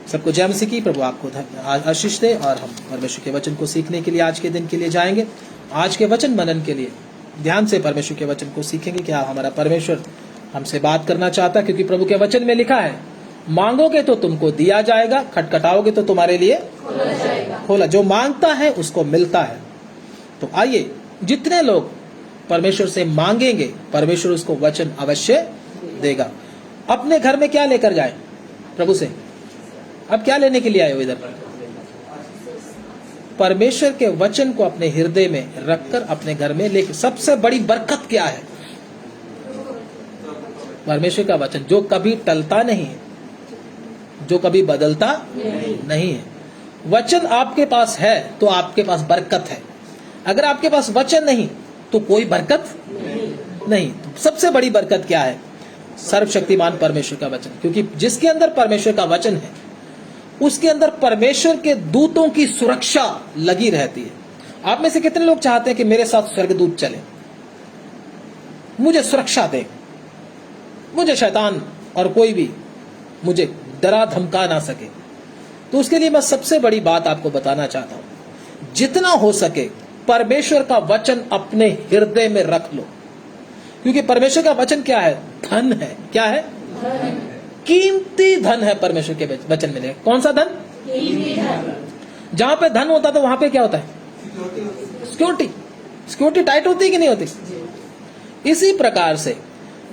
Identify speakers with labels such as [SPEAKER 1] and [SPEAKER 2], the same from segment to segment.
[SPEAKER 1] सबको जय मसीह की। प्रभु आपको आशीष दे। और हम परमेश्वर के वचन को सीखने के लिए आज के दिन के लिए जाएंगे। आज के वचन मनन के लिए ध्यान से परमेश्वर के वचन को सीखेंगे। क्या हमारा परमेश्वर हमसे बात करना चाहता है, क्योंकि प्रभु के वचन में लिखा है, मांगोगे तो तुमको दिया जाएगा, खटखटाओगे तो तुम्हारे लिए खोला। जो मांगता है उसको मिलता है। तो आइए, जितने लोग परमेश्वर से मांगेंगे परमेश्वर उसको वचन अवश्य देगा। अपने घर में क्या लेकर जाए प्रभु से? अब क्या लेने के लिए आए हो इधर? परमेश्वर के वचन को अपने हृदय में रखकर अपने घर में लेकर। सबसे बड़ी बरकत क्या है? परमेश्वर का वचन, जो कभी टलता नहीं है, जो कभी बदलता नहीं है। वचन आपके पास है तो आपके पास बरकत है। अगर आपके पास वचन नहीं तो कोई बरकत नहीं। तो सबसे बड़ी बरकत क्या है? सर्वशक्तिमान परमेश्वर का वचन। क्योंकि जिसके अंदर परमेश्वर का वचन है उसके अंदर परमेश्वर के दूतों की सुरक्षा लगी रहती है। आप में से कितने लोग चाहते हैं कि मेरे साथ स्वर्गदूत चले, मुझे सुरक्षा दे, मुझे शैतान और कोई भी मुझे डरा धमका ना सके? तो उसके लिए मैं सबसे बड़ी बात आपको बताना चाहता हूं, जितना हो सके परमेश्वर का वचन अपने हृदय में रख लो। क्योंकि परमेश्वर का वचन क्या है? धन है। क्या है? कीमती धन है। परमेश्वर के वचन में कौन सा धन? जहां पे धन होता है तो वहां पे क्या होता है? सिक्योरिटी। सिक्योरिटी टाइट होती है कि नहीं होती? इसी प्रकार से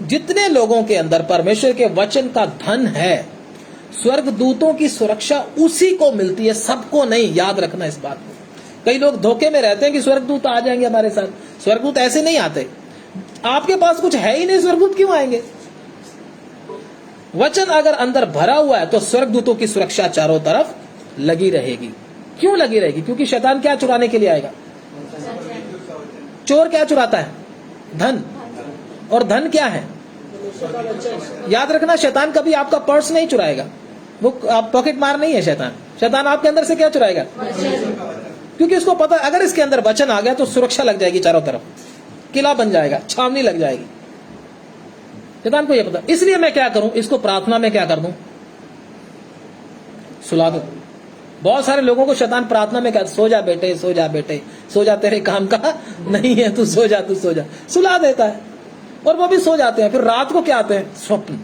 [SPEAKER 1] जितने लोगों के अंदर परमेश्वर के वचन का धन है, स्वर्गदूतों की सुरक्षा उसी को मिलती है, सबको नहीं। याद रखना इस बात को। कई लोग धोखे में रहते हैं कि स्वर्गदूत आ जाएंगे हमारे साथ। स्वर्गदूत ऐसे नहीं आते। आपके पास कुछ है ही नहीं, स्वर्गदूत क्यों आएंगे? वचन अगर अंदर भरा हुआ है तो स्वर्गदूतों की सुरक्षा चारों तरफ लगी रहेगी। क्यों लगी रहेगी? क्योंकि शैतान क्या चुराने के लिए आएगा? चोर क्या चुराता है? धन। और धन क्या है? याद रखना, शैतान कभी आपका पर्स नहीं चुराएगा। वो आप पॉकेट मार नहीं है शैतान। शैतान आपके अंदर से क्या चुराएगा? क्योंकि उसको पता है अगर इसके अंदर वचन आ गया तो सुरक्षा लग जाएगी चारों तरफ, किला बन जाएगा, छावनी लग जाएगी। शैतान को यह पता। इसलिए मैं क्या करूं, इसको प्रार्थना में क्या कर दूं? सुला दो। बहुत सारे लोगों को शैतान प्रार्थना में क्या, सो जा बेटे, सो जा बेटे, सो जा, तेरे काम का नहीं है, तू सो जा, तू सो जा, सुला देता है। और वो भी सो जाते हैं। फिर रात को क्या आते हैं? स्वप्न।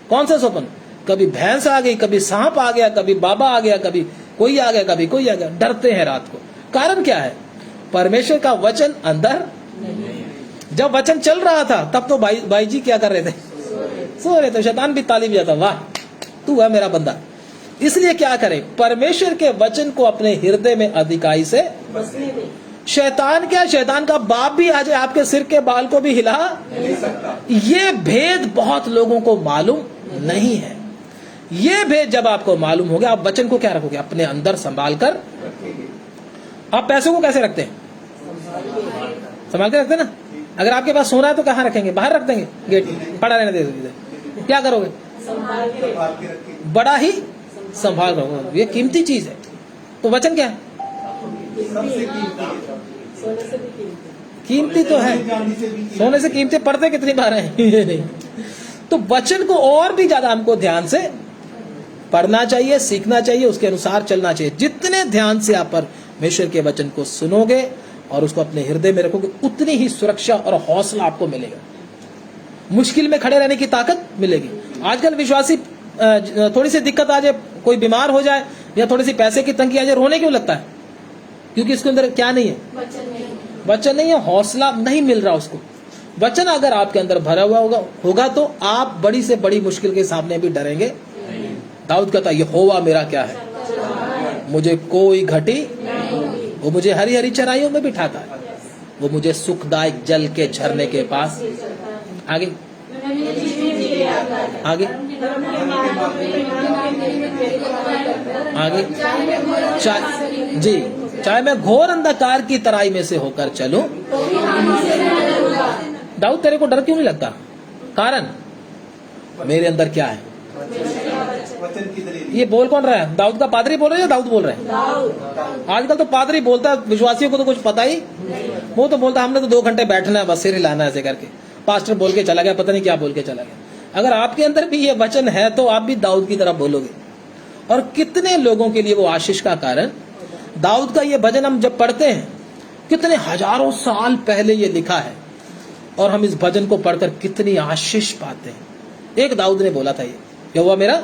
[SPEAKER 1] कौन सा स्वप्न? कभी भैंस आ गई, कभी सांप आ गया, कभी बाबा आ गया, कभी कोई आ गया, कभी कोई आ गया। डरते हैं रात को। कारण क्या है? परमेश्वर का वचन अंदर। जब वचन चल रहा था तब तो भाई जी क्या कर रहे थे? सो रहे थे। शैतान भी ताली बजाता, वाह तू है मेरा बंदा। इसलिए क्या करें? परमेश्वर के वचन को अपने हृदय में अधिकाई से। शैतान क्या? शैतान का बाप भी आ जाए आपके सिर के बाल को भी हिला नहीं सकता। ये भेद बहुत लोगों को मालूम नहीं है। ये भेद जब आपको मालूम हो गया, आप वचन को क्या रखोगे? अपने अंदर संभाल कर। आप पैसों को कैसे रखते हैं? संभाल कर रखते हैं ना। अगर आपके पास सोना है तो कहाँ रखेंगे? बाहर रख देंगे, गेट पड़ा रहने देंगे। क्या करोगे? बड़ा ही संभाल रखोगे। ये कीमती चीज है। तो वचन क्या है? कीमती तो है, सोने से कीमती। पढ़ते कितनी बार है? तो वचन को और भी ज्यादा हमको ध्यान से पढ़ना चाहिए, सीखना चाहिए, उसके अनुसार चलना चाहिए। जितने ध्यान से आप परमेश्वर के वचन को सुनोगे और उसको अपने हृदय में रखोगे, उतनी ही सुरक्षा और हौसला आपको मिलेगा। मुश्किल में खड़े रहने की ताकत मिलेगी। आजकल विश्वासी थोड़ी सी दिक्कत आ जाए, कोई बीमार हो जाए या थोड़ी सी पैसे की तंगी आ जाए, रोने क्यों लगता है? क्योंकि इसके अंदर क्या नहीं है? वचन नहीं है, हौसला नहीं मिल रहा उसको। वचन अगर आपके अंदर भरा हुआ होगा तो आप बड़ी से बड़ी मुश्किल के सामने भी डरेंगे। दाऊद कहता, यहोवा मेरा क्या है? मुझे कोई घटी। वो मुझे हरी हरी चराइयों में बिठाता है, वो मुझे सुखदायक जल के झरने के पास। आगे आगे आगे चाहे मैं घोर अंधकार की तराई में से होकर चलूं। दाऊद तेरे को डर क्यों नहीं लगता? कारण मेरे अंदर क्या है? ये बोल कौन रहा है? दाऊद का पादरी बोल रहा है या दाऊद बोल रहे हैं? आजकल तो पादरी बोलता है, विश्वासियों को तो कुछ पता ही। वो तो बोलता हमने तो 2 घंटे बैठना है, बस सिर हिलाना है ऐसे करके। पास्टर बोल के चला गया, पता नहीं क्या बोल के चला गया। अगर आपके अंदर भी ये वचन है तो आप भी दाऊद की तरह बोलोगे। और कितने लोगों के लिए वो आशीष का कारण। दाऊद का ये भजन हम जब पढ़ते हैं, कितने हजारों साल पहले ये लिखा है, और हम इस भजन को पढ़कर कितनी आशीष पाते हैं। एक दाऊद ने बोला था ये यहोवा मेरा।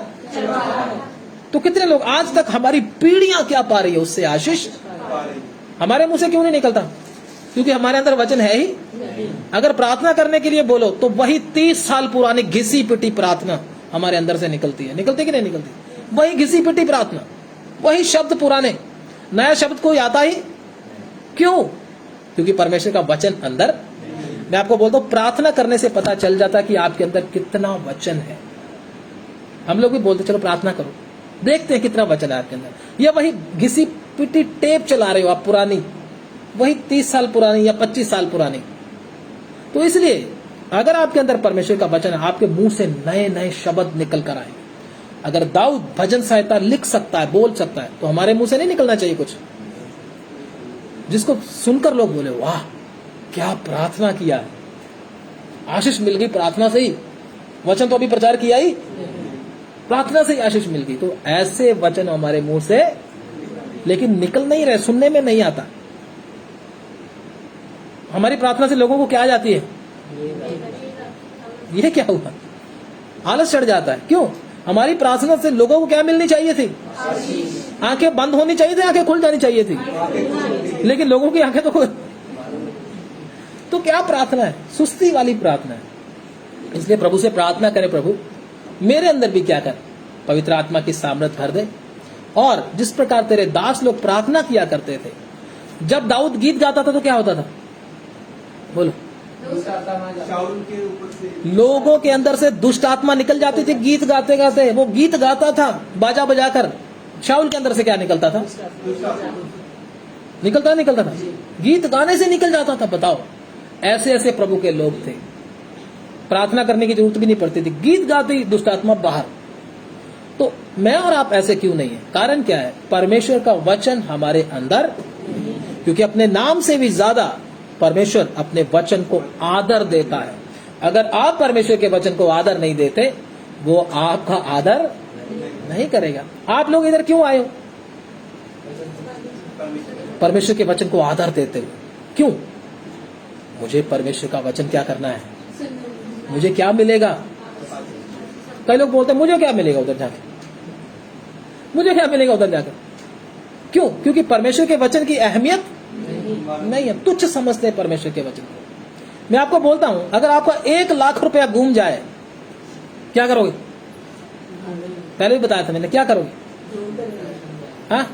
[SPEAKER 1] तो कितने लोग आज तक, हमारी पीढ़ियां क्या पा रही है उससे आशीष। हमारे मुंह से क्यों नहीं निकलता? क्योंकि हमारे अंदर वचन है ही। अगर प्रार्थना करने के लिए बोलो तो वही 30 साल पुरानी घिसी पिटी प्रार्थना हमारे अंदर से निकलती है। निकलती कि नहीं निकलती? वही घिसी पिटी प्रार्थना, वही शब्द पुराने, नया शब्द कोई आता ही क्यों? क्योंकि परमेश्वर का वचन अंदर। मैं आपको बोलता हूं, प्रार्थना करने से पता चल जाता कि आपके अंदर कितना वचन है। हम लोग भी बोलते चलो प्रार्थना करो, देखते हैं कितना वचन है आपके अंदर। या वही घिसी पिटी टेप चला रहे हो आप पुरानी, वही 30 साल पुरानी या 25 साल पुरानी। तो इसलिए अगर आपके अंदर परमेश्वर का वचन है, आपके मुंह से नए नए शब्द निकल कर आए। अगर दाऊद भजन संहिता लिख सकता है, बोल सकता है, तो हमारे मुंह से नहीं निकलना चाहिए कुछ जिसको सुनकर लोग बोले वाह क्या प्रार्थना किया है, आशीष मिल गई प्रार्थना से ही। वचन तो अभी प्रचार किया ही, प्रार्थना से ही आशीष मिल गई। तो ऐसे वचन हमारे मुंह से लेकिन निकल नहीं रहे, सुनने में नहीं आता। हमारी प्रार्थना से लोगों को क्या आ जाती है? ये क्या हुआ? आलस चढ़ जाता है। क्यों? हमारी प्रार्थना से लोगों को क्या मिलनी चाहिए थी? आंखें बंद होनी चाहिए थी, आंखें खुल जानी चाहिए थी, लेकिन लोगों की आंखें तो क्या प्रार्थना है? सुस्ती वाली प्रार्थना है। इसलिए प्रभु से प्रार्थना करें, प्रभु मेरे अंदर भी क्या कर, पवित्र आत्मा की सामर्थ भर दे। और जिस प्रकार तेरे दास लोग प्रार्थना किया करते थे, जब दाऊद गीत गाता था तो क्या होता था? बोलो। लोगों के अंदर से दुष्ट आत्मा निकल जाती थी गीत गाते गाते। वो गीत गाता था बाजा बजाकर, शाऊल के अंदर से क्या निकलता था? निकलता था, गीत गाने से निकल जाता था। बताओ, ऐसे ऐसे प्रभु के लोग थे, प्रार्थना करने की जरूरत भी नहीं पड़ती थी, गीत गाते ही दुष्ट आत्मा बाहर। तो मैं और आप ऐसे क्यों नहीं है? कारण क्या है? परमेश्वर का वचन हमारे अंदर। क्योंकि अपने नाम से भी ज्यादा परमेश्वर अपने वचन को आदर देता है। अगर आप परमेश्वर के वचन को आदर नहीं देते, वो आपका आदर नहीं करेगा। आप लोग इधर क्यों आए हो? परमेश्वर के वचन को आदर देते हुए। क्यों? मुझे परमेश्वर का वचन क्या करना है, मुझे क्या मिलेगा। कई लोग बोलते हैं मुझे क्या मिलेगा उधर जाकर, मुझे क्या मिलेगा उधर जाकर। क्यों? क्योंकि परमेश्वर के वचन की अहमियत नहीं है, तुच्छ समझते हैं परमेश्वर के वचन को। मैं आपको बोलता हूं, अगर आपका 1 लाख रुपया घूम जाए, क्या करोगे? पहले भी बताया था मैंने, क्या करोगे? हाँ,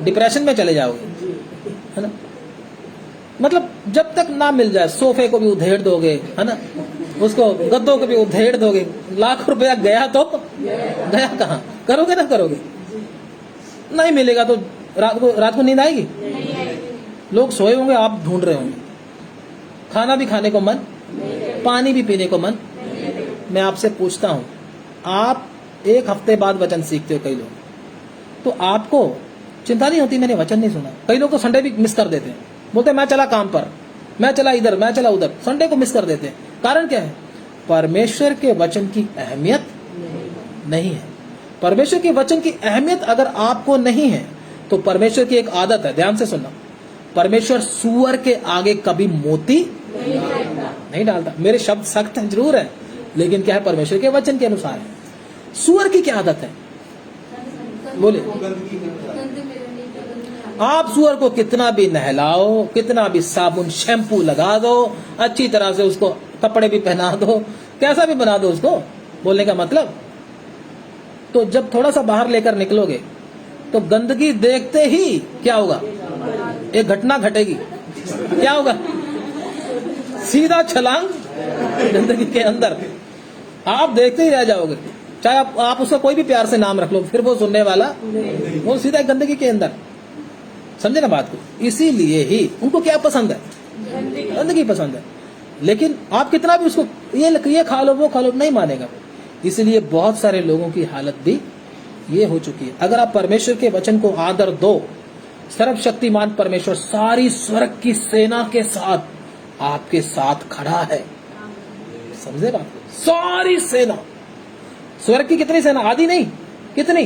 [SPEAKER 1] डिप्रेशन में चले जाओगे, है ना। मतलब जब तक ना मिल जाए, सोफे को भी उधेड़ दोगे, है ना, उसको गद्दों को भी उधेड़ दोगे। लाख रुपया गया तो गया कहाँ? करोगे ना करोगे? नहीं मिलेगा तो रात को नींद आएगी? लोग सोए होंगे, आप ढूंढ रहे होंगे, खाना भी खाने को मन, पानी भी पीने को मन। मैं आपसे पूछता हूं, आप 1 हफ्ते बाद वचन सीखते हो कई लोग, तो आपको चिंता नहीं होती मैंने वचन नहीं सुना? कई लोग तो संडे भी मिस कर देते हैं, बोलते मैं चला काम पर, मैं चला इधर, मैं चला उधर, संडे को मिस कर देते हैं। कारण क्या है? परमेश्वर के वचन की अहमियत नहीं है। परमेश्वर के वचन की अहमियत अगर आपको नहीं है तो परमेश्वर की एक आदत है, ध्यान से सुनना, परमेश्वर सूअर के आगे कभी मोती नहीं डालता। मेरे शब्द सख्त जरूर है, लेकिन क्या है? परमेश्वर के वचन के अनुसार है। सूअर की क्या आदत है? बोले। आप सूअर को कितना भी नहलाओ, कितना भी साबुन शैम्पू लगा दो, अच्छी तरह से उसको कपड़े भी पहना दो, कैसा भी बना दो उसको, बोलने का मतलब, तो जब थोड़ा सा बाहर लेकर निकलोगे तो गंदगी देखते ही क्या होगा? एक घटना घटेगी। क्या होगा? सीधा छलांग गंदगी के अंदर। आप देखते ही रह जाओगे, चाहे आप उसका कोई भी प्यार से नाम रख लो, फिर वो सुनने वाला वो सीधा गंदगी के अंदर। समझे ना बात को? इसीलिए ही उनको क्या पसंद है? गंदगी पसंद है। लेकिन आप कितना भी उसको ये खा लो, वो खा लो, नहीं मानेगा। इसलिए बहुत सारे लोगों की हालत भी ये हो चुकी है। अगर आप परमेश्वर के वचन को आदर दो, सर्वशक्तिमान परमेश्वर सारी स्वर्ग की सेना के साथ आपके साथ खड़ा है। समझे बात? सारी सेना, स्वर्ग की कितनी सेना? आधी नहीं, कितनी?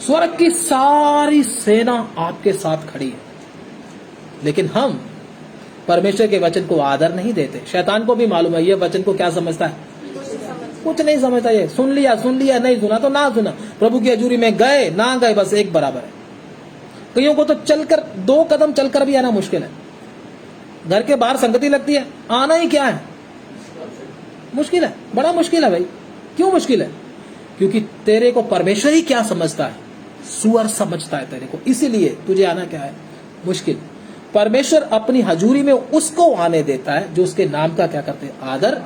[SPEAKER 1] स्वर्ग की सारी सेना आपके साथ खड़ी है। लेकिन हम परमेश्वर के वचन को आदर नहीं देते। शैतान को भी मालूम है ये वचन को क्या समझता है, कुछ नहीं समझता। ये सुन लिया, नहीं सुना तो ना सुना, प्रभु की हजूरी में गए ना गए बस एक बराबर है। कईयों को तो चलकर 2 कदम चलकर भी आना मुश्किल है। घर के बाहर संगति लगती है, आना ही क्या है, मुश्किल है, बड़ा मुश्किल है भाई। क्यों मुश्किल है? क्योंकि तेरे को परमेश्वर ही क्या समझता है, सुअर समझता है तेरे को, इसीलिए तुझे आना क्या है, मुश्किल। परमेश्वर अपनी हजूरी में उसको आने देता है जो उसके नाम का क्या करते हैं, आदर।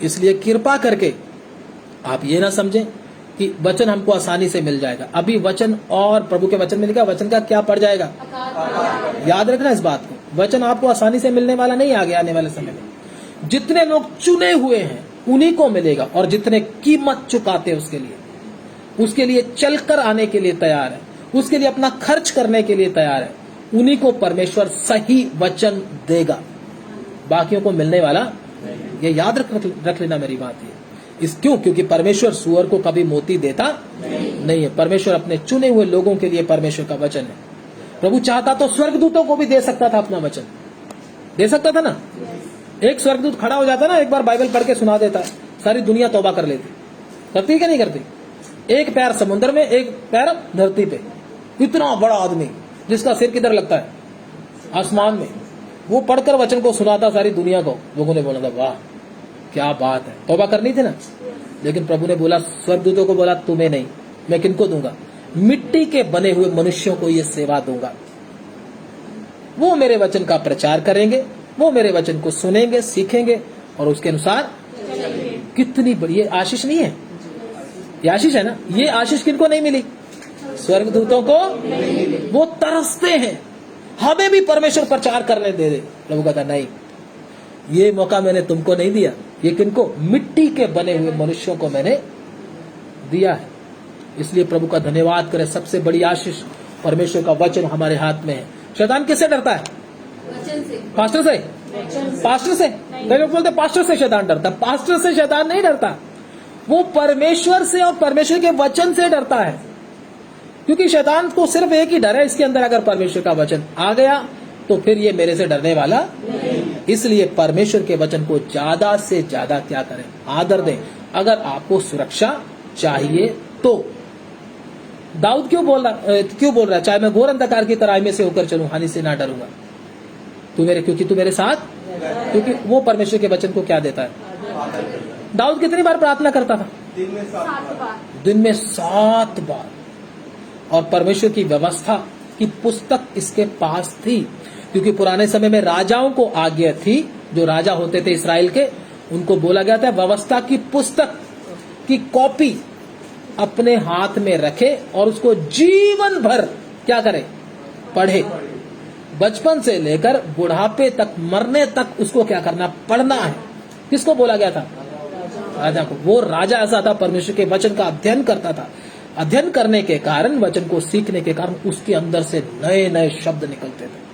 [SPEAKER 1] इसलिए कृपा करके आप ये ना समझें कि वचन हमको आसानी से मिल जाएगा। अभी वचन और प्रभु के वचन मिलेगा, वचन का क्या पड़ जाएगा, याद रखना इस बात को। वचन आपको आसानी से मिलने वाला नहीं आगे आने वाले समय में। जितने लोग चुने हुए हैं उन्हीं को मिलेगा, और जितने कीमत चुकाते हैं उसके लिए चलकर आने के लिए तैयार है, उसके लिए अपना खर्च करने के लिए तैयार है, उन्हीं को परमेश्वर सही वचन देगा, बाकियों को मिलने वाला। ये याद रख लेना मेरी बात ये। क्योंकि परमेश्वर सुअर को कभी मोती देता नहीं है। परमेश्वर अपने चुने हुए लोगों के लिए परमेश्वर का वचन है। प्रभु चाहता तो स्वर्गदूतों को भी दे सकता था अपना वचन, दे सकता था ना। एक स्वर्गदूत खड़ा हो जाता ना, एक बार बाइबल पढ़ के सुना देता, सारी दुनिया तौबा कर लेती। करती है क्या नहीं करती? एक पैर समुद्र में, एक पैर धरती पे, इतना बड़ा आदमी जिसका सिर किधर लगता है, आसमान में, वो पढ़कर वचन को सुनाता सारी दुनिया को। लोगों ने बोला था वाह क्या बात है, तौबा करनी थी ना। लेकिन प्रभु ने बोला, स्वर्गदूतों को बोला तुम्हें नहीं, मैं किनको दूंगा, मिट्टी के बने हुए मनुष्यों को ये सेवा दूंगा। वो मेरे वचन का प्रचार करेंगे, वो मेरे वचन को सुनेंगे, सीखेंगे और उसके अनुसार। कितनी बड़ी आशीष नहीं है, ये आशीष है ना। ये आशीष किनको नहीं मिली, स्वर्गदूतों को। वो तरसते हैं हमें भी परमेश्वर प्रचार करने दे दे। प्रभु कहता नहीं, ये मौका मैंने तुमको नहीं दिया, ये किनको, मिट्टी के बने हुए मनुष्यों को मैंने दिया है। इसलिए प्रभु का धन्यवाद करें। सबसे बड़ी आशीष परमेश्वर का वचन हमारे हाथ में है। शैतान किससे डरता है, वचन से। पास्टर से, पास्टर से। कई लोग बोलते पास्टर से शैतान डरता, पास्टर से शैतान नहीं डरता, वो परमेश्वर से और परमेश्वर के वचन से डरता है। क्योंकि शैतान को सिर्फ एक ही डर है इसके अंदर, अगर परमेश्वर का वचन आ गया तो फिर ये मेरे से डरने वाला नहीं। इसलिए परमेश्वर के वचन को ज्यादा से ज्यादा क्या करें, आदर दें। अगर आपको सुरक्षा चाहिए तो दाऊद क्यों बोल रहा है, चाहे मैं घोर अंधकार की तराई में से होकर चलूं, हानि से ना डरूंगा, क्योंकि तू मेरे साथ। क्योंकि वो परमेश्वर के वचन को क्या देता है। दाऊद कितनी बार प्रार्थना करता था, दिन में 7 बार। और परमेश्वर की व्यवस्था की पुस्तक इसके पास थी, क्योंकि पुराने समय में राजाओं को आज्ञा थी, जो राजा होते थे इसराइल के, उनको बोला गया था व्यवस्था की पुस्तक की कॉपी अपने हाथ में रखे और उसको जीवन भर क्या करे, पढ़े। बचपन से लेकर बुढ़ापे तक, मरने तक उसको क्या करना, पढ़ना है। किसको बोला गया था, राजा को। वो राजा ऐसा था, परमेश्वर के वचन का अध्ययन करता था। अध्ययन करने के कारण, वचन को सीखने के कारण उसके अंदर से नए नए शब्द निकलते थे।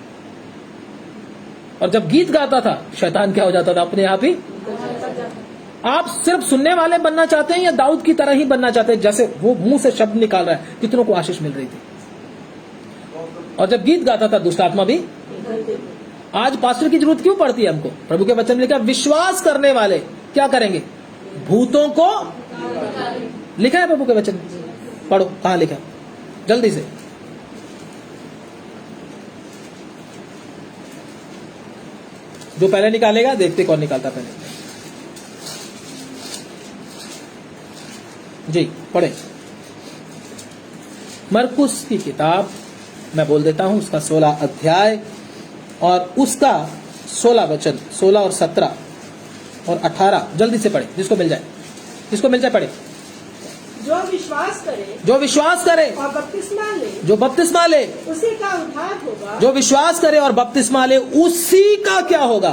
[SPEAKER 1] और जब गीत गाता था, शैतान क्या हो जाता था, अपने आप ही। आप सिर्फ सुनने वाले बनना चाहते हैं या दाऊद की तरह ही बनना चाहते हैं, जैसे वो मुंह से शब्द निकाल रहा है, कितनों को आशीष मिल रही थी। और जब गीत गाता था, दुष्ट आत्मा भी। आज पास्टर की जरूरत क्यों पड़ती है हमको? प्रभु के वचन में लिखा, विश्वास करने वाले क्या करेंगे, भूतों को। लिखा है प्रभु के वचन, पढ़ो कहां लिखा, जल्दी से। जो पहले निकालेगा, देखते कौन निकालता पहले। जी पढ़े। मरकुस की किताब, मैं बोल देता हूं, उसका 16 अध्याय और उसका 16 वचन, 16 और 17 और 18। जल्दी से पढ़े, जिसको मिल जाए पढ़े।
[SPEAKER 2] जो विश्वास करे
[SPEAKER 1] और बपतिस्मा ले,
[SPEAKER 2] उसी का उद्धार होगा।
[SPEAKER 1] जो विश्वास करे और बपतिस्मा ले, उसी का क्या होगा,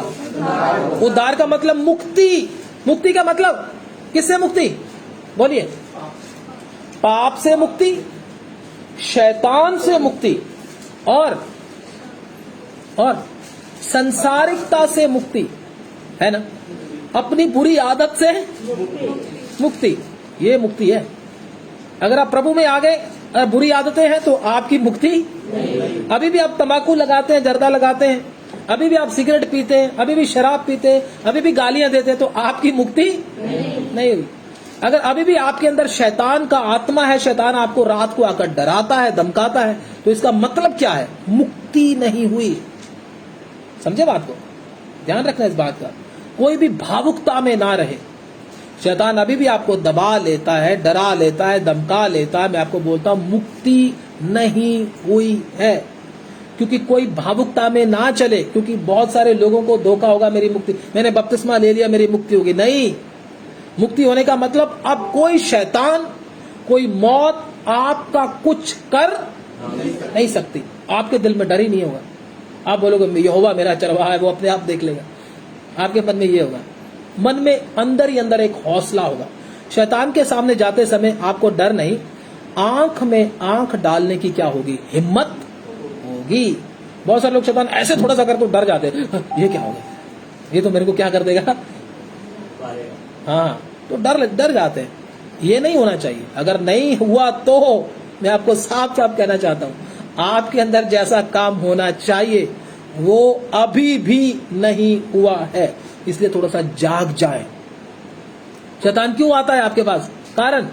[SPEAKER 1] उद्धार का मतलब मुक्ति। मुक्ति का मतलब किससे मुक्ति, बोलिए। पाप से मुक्ति, शैतान से मुक्ति और संसारिकता से मुक्ति, है ना। अपनी बुरी आदत से मुक्ति। ये मुक्ति है। अगर आप प्रभु में आ गए और बुरी आदतें हैं तो आपकी मुक्ति अभी भी आप तंबाकू लगाते हैं, जर्दा लगाते हैं, अभी भी आप सिगरेट पीते हैं, अभी भी शराब पीते हैं, अभी भी गालियां देते हैं, तो आपकी मुक्ति नहीं हुई। अगर अभी भी आपके अंदर शैतान का आत्मा है, शैतान आपको रात को आकर डराता है, धमकाता है, तो इसका मतलब क्या है? मुक्ति नहीं हुई। समझे बात को? ध्यान रखना इस बात का। कोई भी भावुकता में ना रहे। शैतान अभी भी आपको दबा लेता है, डरा लेता है, धमका लेता है। मैं आपको बोलता हूं मुक्ति नहीं हुई है, क्योंकि कोई भावुकता में ना चले। क्योंकि बहुत सारे लोगों को धोखा होगा, मेरी मुक्ति, मैंने बपतिस्मा ले लिया, मेरी मुक्ति होगी। नहीं, मुक्ति होने का मतलब अब कोई शैतान, कोई मौत आपका कुछ कर नहीं सकती। आपके दिल में डर ही नहीं होगा। आप बोलोगे यहोवा मेरा चरवाहा है, वो अपने आप देख लेगा। आपके मन में ये होगा, मन में अंदर ही अंदर एक हौसला होगा। शैतान के सामने जाते समय आपको डर नहीं, आंख में आंख डालने की क्या होगी? हिम्मत होगी। बहुत सारे लोग शैतान ऐसे थोड़ा सा कर तो डर जाते हैं, ये क्या होगा, ये तो मेरे को क्या कर देगा। हाँ, तो डर जाते हैं। ये नहीं होना चाहिए। अगर नहीं हुआ तो मैं आपको साफ साफ कहना चाहता हूं, आपके अंदर जैसा काम होना चाहिए वो अभी भी नहीं हुआ है। इसलिए थोड़ा सा जाग जाए। शैतान क्यों आता है आपके पास? कारण,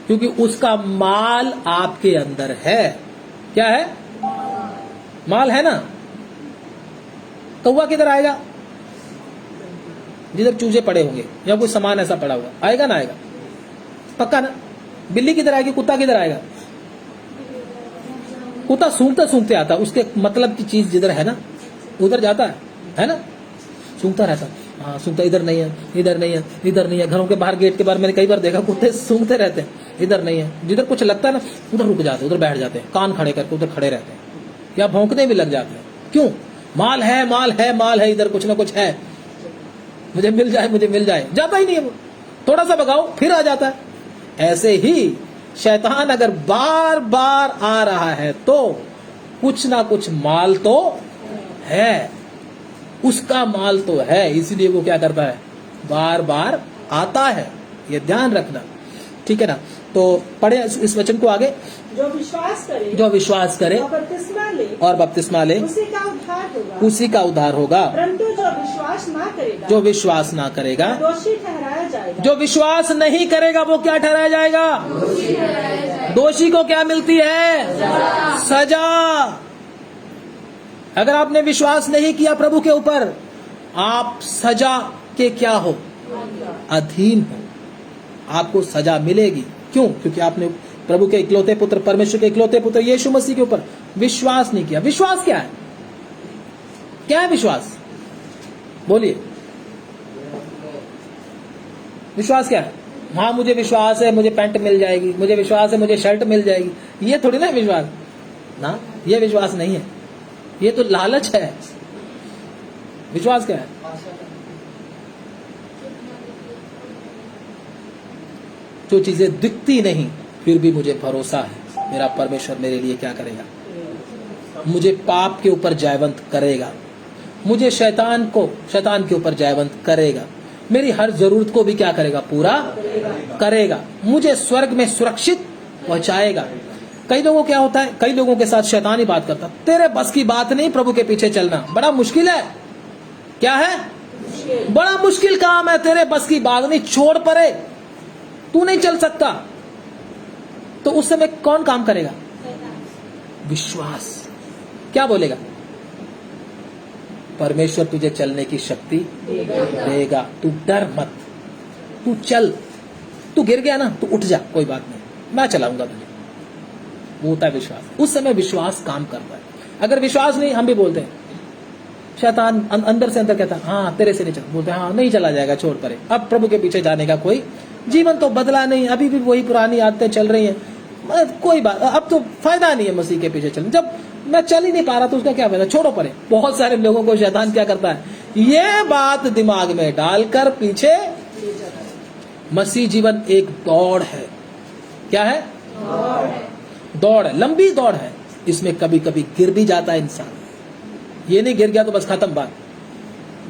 [SPEAKER 1] क्योंकि उसका माल आपके अंदर है। क्या है? माल है ना। कौवा किधर आएगा? जिधर चूजे पड़े होंगे या कोई सामान ऐसा पड़ा हुआ, आएगा ना? आएगा पक्का ना। बिल्ली किधर आएगी? कुत्ता किधर आएगा? कुत्ता सूंघते सूंघते आता, उसके मतलब की चीज जिधर है ना उधर जाता है ना। सूंघता रहता, हाँ सूंघता, इधर नहीं है, इधर नहीं है, इधर नहीं है। घरों के बाहर गेट के बाहर मैंने कई बार देखा, कुत्ते सूंघते रहते हैं, इधर नहीं है। जिधर कुछ लगता है ना उधर रुक जाते हैं, उधर बैठ जाते हैं, कान खड़े करके उधर खड़े रहते हैं, या भौंकने भी लग जाते हैं। क्यों? माल है, माल है, माल है, इधर कुछ ना कुछ है, मुझे मिल जाए, मुझे मिल जाए। जाता ही नहीं है वो, थोड़ा सा भगाओ फिर आ जाता है। ऐसे ही शैतान अगर बार बार आ रहा है तो कुछ ना कुछ माल तो है, उसका माल तो है, इसलिए वो क्या करता है? बार बार आता है। ये ध्यान रखना, ठीक है ना। तो पढ़े इस वचन को आगे।
[SPEAKER 2] जो विश्वास करे,
[SPEAKER 1] जो विश्वास करे
[SPEAKER 2] और बपतिस्मा ले,
[SPEAKER 1] और बपतिस्मा ले,
[SPEAKER 2] उसी का उद्धार होगा,
[SPEAKER 1] उसी का उद्धार होगा।
[SPEAKER 2] परंतु जो विश्वास ना करेगा,
[SPEAKER 1] जो विश्वास ना करेगा,
[SPEAKER 2] दोषी ठहराया जाएगा।
[SPEAKER 1] जो विश्वास नहीं करेगा वो क्या ठहराया जाएगा? दोषी को क्या मिलती है? सजा। अगर आपने विश्वास नहीं किया प्रभु के ऊपर, आप सजा के क्या हो? अधीन हो। आपको सजा मिलेगी। क्यों? क्योंकि आपने प्रभु के इकलौते पुत्र, परमेश्वर के इकलौते पुत्र यीशु मसीह के ऊपर विश्वास नहीं किया। विश्वास क्या है? क्या है विश्वास? बोलिए, विश्वास क्या है? हाँ मुझे विश्वास है मुझे पैंट मिल जाएगी, मुझे विश्वास है मुझे शर्ट मिल जाएगी, ये थोड़ी ना विश्वास ना। ये विश्वास नहीं है, ये तो लालच है। विश्वास क्या है? जो चीजें दिखती नहीं फिर भी मुझे भरोसा है मेरा परमेश्वर मेरे लिए क्या करेगा, मुझे पाप के ऊपर जयवंत करेगा, मुझे शैतान के ऊपर जयवंत करेगा, मेरी हर जरूरत को भी क्या करेगा? पूरा करेगा, मुझे स्वर्ग में सुरक्षित पहुंचाएगा। कई लोगों क्या होता है, कई लोगों के साथ शैतान ही बात करता, तेरे बस की बात नहीं प्रभु के पीछे चलना, बड़ा मुश्किल है। क्या है? बड़ा मुश्किल काम है, तेरे बस की बात नहीं, छोड़ परे, तू नहीं चल सकता। तो उस समय कौन काम करेगा? विश्वास। क्या बोलेगा? परमेश्वर तुझे चलने की शक्ति देगा, तू डर मत, तू चल, तू गिर गया ना तो उठ जा, कोई बात नहीं, मैं चलाऊंगा तुझे। वो होता है विश्वास। उस समय विश्वास काम करता है। अगर विश्वास नहीं, हम भी बोलते हैं, शैतान अंदर से अंदर कहता है हाँ तेरे से नहीं चल, बोलते हैं हाँ नहीं चला जाएगा, छोड़ परे, अब प्रभु के पीछे जाने का कोई जीवन तो बदला नहीं, अभी भी वही पुरानी आदतें चल रही हैं, कोई बात, अब तो फायदा नहीं है मसीह के पीछे चलने, जब मैं चल ही नहीं पा रहा तो उसका क्या फायदा, छोड़ो परे। बहुत सारे लोगों को शैतान क्या करता है, ये बात दिमाग में डालकर पीछे। मसीह जीवन एक दौड़ है। क्या है? दौड़ है, लंबी दौड़ है। इसमें कभी कभी गिर भी जाता है इंसान, ये नहीं गिर गया तो बस खत्म बात,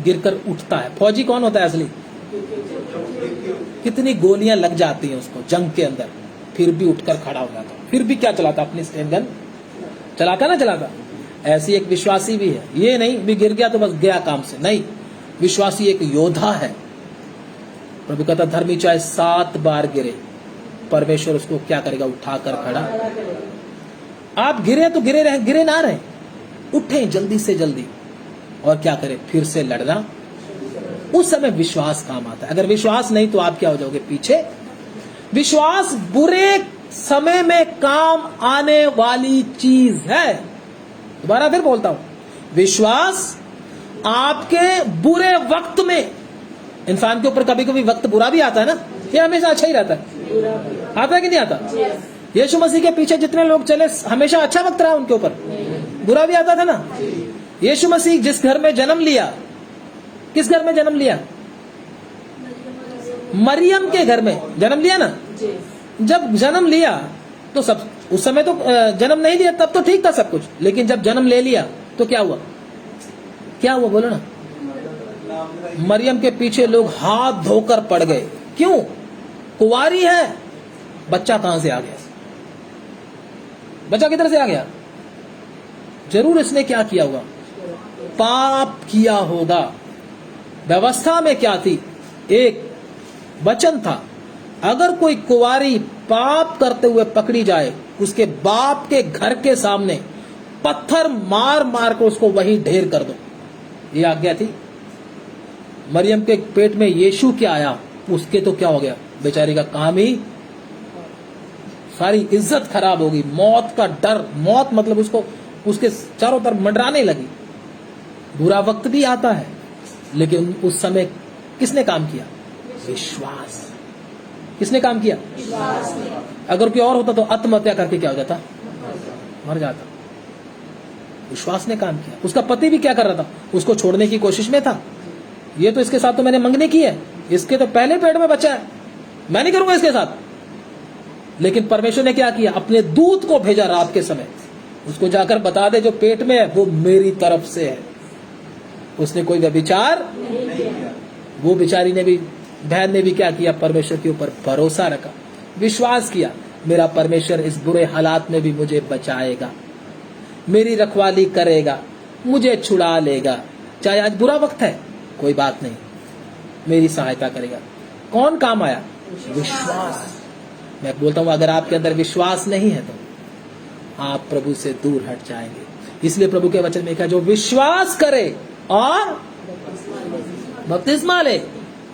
[SPEAKER 1] गिरकर उठता है। फौजी कौन होता है असली? कितनी गोलियां लग जाती हैं उसको जंग के अंदर, फिर भी उठकर खड़ा हो जाता, फिर भी क्या चलाता, अपनी स्टेन गन चलाता ना चलाता। ऐसी एक विश्वासी भी है, ये नहीं भी गिर गया तो बस गया काम से, नहीं, विश्वासी एक योद्धा है। प्रभु कहता धर्मी चाहे 7 बार गिरे, परमेश्वर उसको क्या करेगा, उठाकर खड़ा। आप गिरे तो गिरे रहे, गिरे ना रहे, उठे जल्दी से जल्दी और क्या करें, फिर से लड़ना। उस समय विश्वास काम आता है। अगर विश्वास नहीं तो आप क्या हो जाओगे, पीछे। विश्वास बुरे समय में काम आने वाली चीज है। दोबारा फिर बोलता हूं, विश्वास आपके बुरे वक्त में, इंसान के ऊपर कभी कभी वक्त बुरा भी आता है ना, ये हमेशा अच्छा ही रहता है, आता है कि नहीं आता? यीशु मसीह के पीछे जितने लोग चले हमेशा अच्छा वक्त रहा उनके ऊपर, बुरा भी आता था ना। यीशु मसीह जिस घर में जन्म लिया, किस घर में जन्म लिया? मरियम के घर में जन्म लिया ना। जब जन्म लिया तो सब, उस समय तो जन्म नहीं लिया तब तो ठीक था सब कुछ, लेकिन जब जन्म ले लिया तो क्या हुआ, क्या हुआ बोलो ना? मरियम के पीछे लोग हाथ धोकर पड़ गए। क्यों? कुंवारी है, बच्चा कहां से आ गया, बच्चा किधर से आ गया? जरूर इसने क्या किया होगा, पाप किया होगा। व्यवस्था में क्या थी, एक वचन था, अगर कोई कुंवारी पाप करते हुए पकड़ी जाए, उसके बाप के घर के सामने पत्थर मार मार कर उसको वहीं ढेर कर दो, ये आज्ञा थी। मरियम के पेट में यीशु क्या आया, उसके तो क्या हो गया, बेचारी का काम ही, सारी इज्जत खराब होगी, मौत का डर, मौत मतलब उसको उसके चारों तरफ मंडराने लगी। बुरा वक्त भी आता है, लेकिन उस समय किसने काम किया? विश्वास। किसने काम किया? अगर कोई और होता तो आत्महत्या करके क्या हो जाता, मर जाता। विश्वास ने काम किया। उसका पति भी क्या कर रहा था, उसको छोड़ने की कोशिश में था। ये तो इसके साथ तो मैंने मंगनी की है, इसके तो पहले पेट में बच्चा है, मैं नहीं करूंगा इसके साथ। लेकिन परमेश्वर ने क्या किया, अपने दूत को भेजा रात के समय, उसको जाकर बता दे जो पेट में है वो मेरी तरफ से है। उसने कोई व्यभिचार, वो बेचारी ने भी, बहन ने भी क्या किया, परमेश्वर के ऊपर भरोसा रखा, विश्वास किया, मेरा परमेश्वर इस बुरे हालात में भी मुझे बचाएगा, मेरी रखवाली करेगा, मुझे छुड़ा लेगा, चाहे आज बुरा वक्त है कोई बात नहीं, मेरी सहायता करेगा। कौन काम आया? विश्वास। मैं बोलता हूं अगर आपके अंदर विश्वास नहीं है तो आप प्रभु से दूर हट जाएंगे। इसलिए प्रभु के वचन में कहा, जो विश्वास करे और बपतिस्मा ले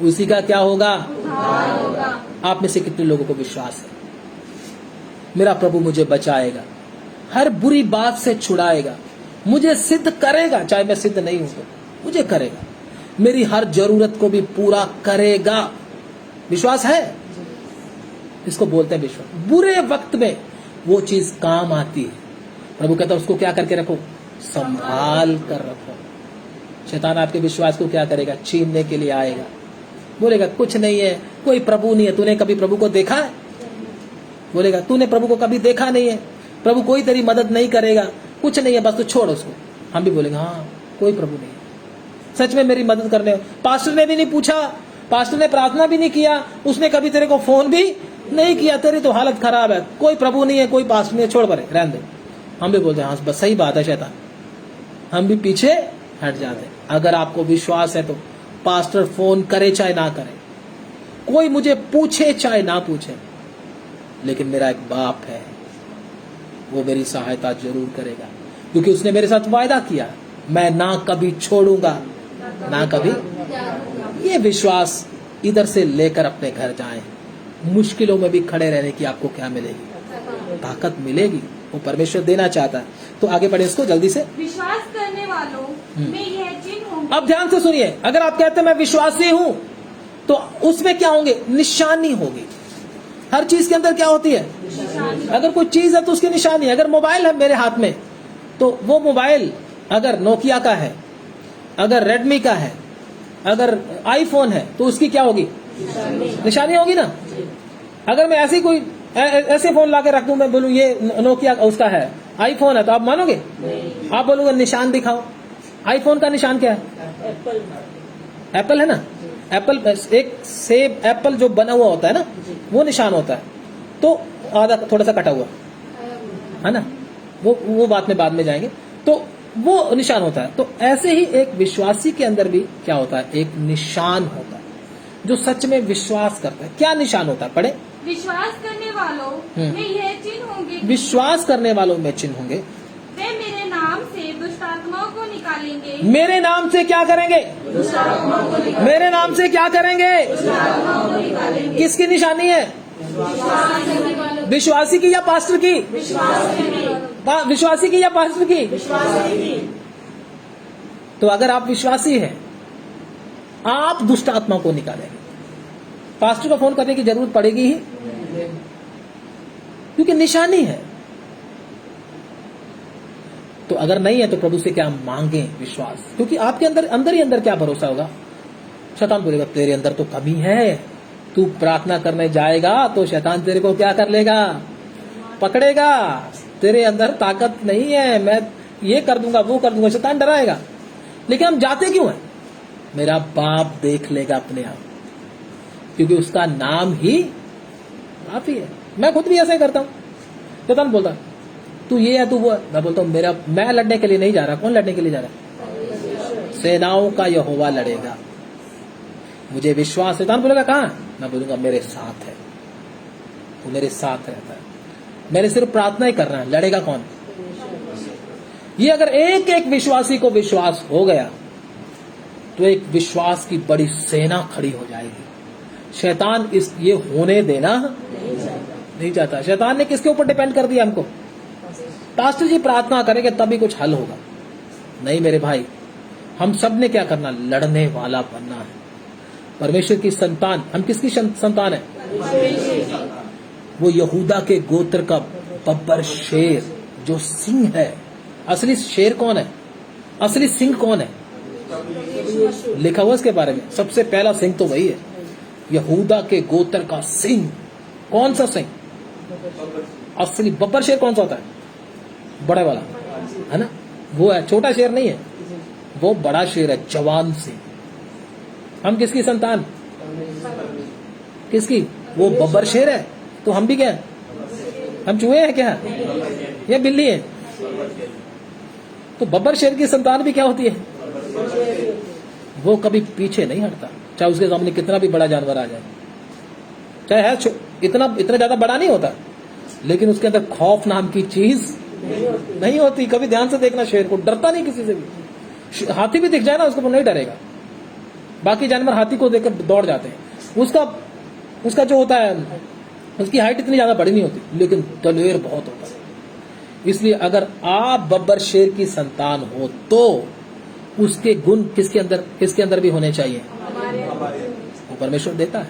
[SPEAKER 1] उसी का क्या होगा? आप में से कितने लोगों को विश्वास है मेरा प्रभु मुझे बचाएगा, हर बुरी बात से छुड़ाएगा, मुझे सिद्ध करेगा, चाहे मैं सिद्ध नहीं हूं तो मुझे करेगा, मेरी हर जरूरत को भी पूरा करेगा। विश्वास है, इसको बोलते हैं विश्वास। बुरे वक्त में वो चीज काम आती है। प्रभु कहता है उसको क्या करके रखो? संभाल कर रखो। शैतान आपके विश्वास को क्या करेगा? छीनने के लिए आएगा, बोलेगा कुछ नहीं है, कोई प्रभु नहीं है, तूने कभी प्रभु को देखा है? बोलेगा तूने प्रभु को कभी देखा नहीं है, प्रभु कोई तेरी मदद नहीं करेगा, कुछ नहीं है, बस तू छोड़ उसको। हम भी बोलेंगे हाँ कोई प्रभु नहीं है, सच में मेरी मदद करने। पास्टर ने भी नहीं पूछा, पास्टर ने प्रार्थना भी नहीं किया, उसने कभी तेरे को फोन भी नहीं किया, तेरी तो हालत खराब है, कोई प्रभु नहीं है, कोई पास्टर नहीं है, छोड़ परे, रहने दे। हम भी बोलते हैं हाँ बस सही बात है शैतान, हम भी पीछे हट जाते। अगर आपको विश्वास है तो पास्टर फोन करे चाहे ना करे, कोई मुझे पूछे चाहे ना पूछे, लेकिन मेरा एक बाप है, वो मेरी सहायता जरूर करेगा, क्योंकि उसने मेरे साथ वायदा किया, मैं ना कभी छोड़ूंगा ना कभी। ये विश्वास इधर से लेकर अपने घर जाएं। मुश्किलों में भी खड़े रहने की आपको क्या मिलेगी? ताकत मिलेगी, वो परमेश्वर देना चाहता है। तो आगे बढ़े इसको जल्दी से।
[SPEAKER 3] विश्वास करने वालों में यह चिन्ह होंगे।
[SPEAKER 1] अब ध्यान से सुनिए, अगर आप कहते हैं मैं विश्वासी हूं तो उसमें क्या होंगे? निशानी होगी। हर चीज के अंदर क्या होती है? अगर कोई चीज है तो उसकी निशानी। अगर मोबाइल है मेरे हाथ में तो वो मोबाइल अगर नोकिया का है, अगर रेडमी का है, अगर आईफोन है तो उसकी क्या होगी? निशानी होगी ना। अगर मैं ऐसे कोई ऐसे फोन लाके रख दूं, मैं बोलूं ये नोकिया उसका है, आईफोन है, तो आप मानोगे? आप बोलोगे निशान दिखाओ। आईफोन का निशान क्या है?
[SPEAKER 2] एप्पल
[SPEAKER 1] एप्पल है ना। एप्पल, एक सेब एप्पल जो बना हुआ होता है ना, वो निशान होता है, तो आधा थोड़ा सा कटा हुआ है ना, वो बात में बाद में जाएंगे, तो वो निशान होता है। तो ऐसे ही एक विश्वासी के अंदर भी क्या होता है, एक निशान होता है, जो सच में विश्वास करता है। क्या निशान होता है, पढ़े?
[SPEAKER 3] विश्वास करने वालों में यह चिन्ह होंगे कि
[SPEAKER 1] विश्वास करने वालों में चिन्ह होंगे,
[SPEAKER 3] वे मेरे नाम से दुष्ट आत्माओं को निकालेंगे।
[SPEAKER 1] मेरे नाम से क्या करेंगे? मेरे नाम से क्या करेंगे? किसकी निशानी है? विश्वासी की या पास्टर की? विश्वासी की या पास्टर की? तो अगर आप विश्वासी हैं, आप दुष्ट आत्मा को निकालेंगे। पास्टर को फोन करने की जरूरत पड़ेगी ही, क्योंकि निशानी है। तो अगर नहीं है तो प्रभु से क्या मांगे? विश्वास। क्योंकि आपके अंदर ही अंदर क्या भरोसा होगा? शैतान बोलेगा तेरे अंदर तो कमी है, तू प्रार्थना करने जाएगा तो शैतान तेरे को क्या कर लेगा? पकड़ेगा। तेरे अंदर ताकत नहीं है, मैं ये कर दूंगा वो कर दूंगा, शैतान डराएगा। लेकिन हम जाते क्यों हैं? मेरा बाप देख लेगा अपने आप, क्योंकि उसका नाम ही बाप ही है। मैं खुद भी ऐसा ही करता हूँ। शैतान बोलता तू ये है तू वो है, मैं बोलता हूँ मैं लड़ने के लिए नहीं जा रहा। कौन लड़ने के लिए जा रहा है? सेनाओं का यहोवा लड़ेगा। मुझे विश्वास। शैतान बोलेगा कहाँ? मैं बोलूंगा मेरे साथ है, वो मेरे साथ रहता है, मैंने सिर्फ प्रार्थना ही करना है। लड़ेगा कौन? ये अगर एक एक विश्वासी को विश्वास हो गया तो एक विश्वास की बड़ी सेना खड़ी हो जाएगी। शैतान ये होने देना नहीं चाहता। शैतान ने किसके ऊपर डिपेंड कर दिया हमको? पास्टर जी प्रार्थना करेंगे तभी कुछ हल होगा। नहीं मेरे भाई, हम सब ने क्या करना? लड़ने वाला बनना है। परमेश्वर की संतान। हम किसकी संतान है? वो यहूदा के गोत्र का बब्बर शेर, जो सिंह है। असली शेर कौन है? असली सिंह कौन है? लिखा हुआ इसके बारे में, सबसे पहला सिंह तो वही है, यहूदा के गोत्र का सिंह। कौन सा सिंह? असली बब्बर शेर कौन सा होता है? बड़ा वाला है ना, वो है। छोटा शेर नहीं है, वो बड़ा शेर है, जवान सिंह। हम किसकी संतान? किसकी? वो बब्बर शेर है। तो हम भी क्या है? हम चूहे हैं क्या? या बिल्ली है? तो बब्बर शेर की संतान भी क्या होती है? वो कभी पीछे नहीं हटता, चाहे उसके सामने कितना भी बड़ा जानवर आ जाए। चाहे है इतना ज्यादा बड़ा नहीं होता, लेकिन उसके अंदर खौफ नाम की चीज नहीं होती। कभी ध्यान से देखना, शेर को डरता नहीं किसी से भी। हाथी भी दिख जाए ना उसको नहीं डरेगा। बाकी जानवर हाथी को देखकर दौड़ जाते हैं। उसका जो होता है, उसकी हाइट इतनी ज्यादा बड़ी नहीं होती, लेकिन दलेर बहुत होता है। इसलिए अगर आप बब्बर शेर की संतान हो तो उसके गुण किसके अंदर भी होने चाहिए? वो परमेश्वर देता है।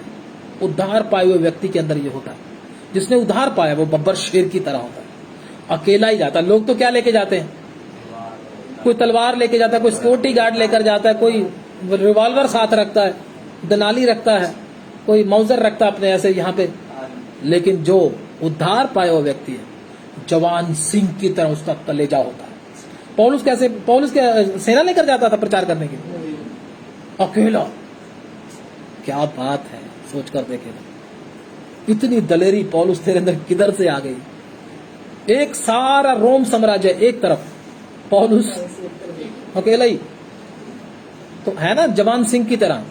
[SPEAKER 1] उद्धार पाए हुए व्यक्ति के अंदर ये होता है। जिसने उद्धार पाया वो बब्बर शेर की तरह होता है। अकेला ही जाता है। लोग तो क्या लेके जाते हैं? कोई तलवार लेके जाता है, कोई सिक्योरिटी गार्ड लेकर जाता है, कोई रिवॉल्वर साथ रखता है, दनाली रखता है, कोई मौजर रखता है अपने ऐसे यहाँ पे। लेकिन जो उद्धार पाया हुआ व्यक्ति है, जवान सिंह की तरह उसका कलेजा होता है। पौलुस के सेना लेकर जाता था प्रचार करने के लिए, अकेला। क्या बात है, सोच कर देखे। इतनी दलेरी पौलुस तेरे अंदर किधर से आ गई? एक सारा रोम साम्राज्य एक तरफ, पौलुस अकेला ही तो है ना, जवान सिंह की तरह।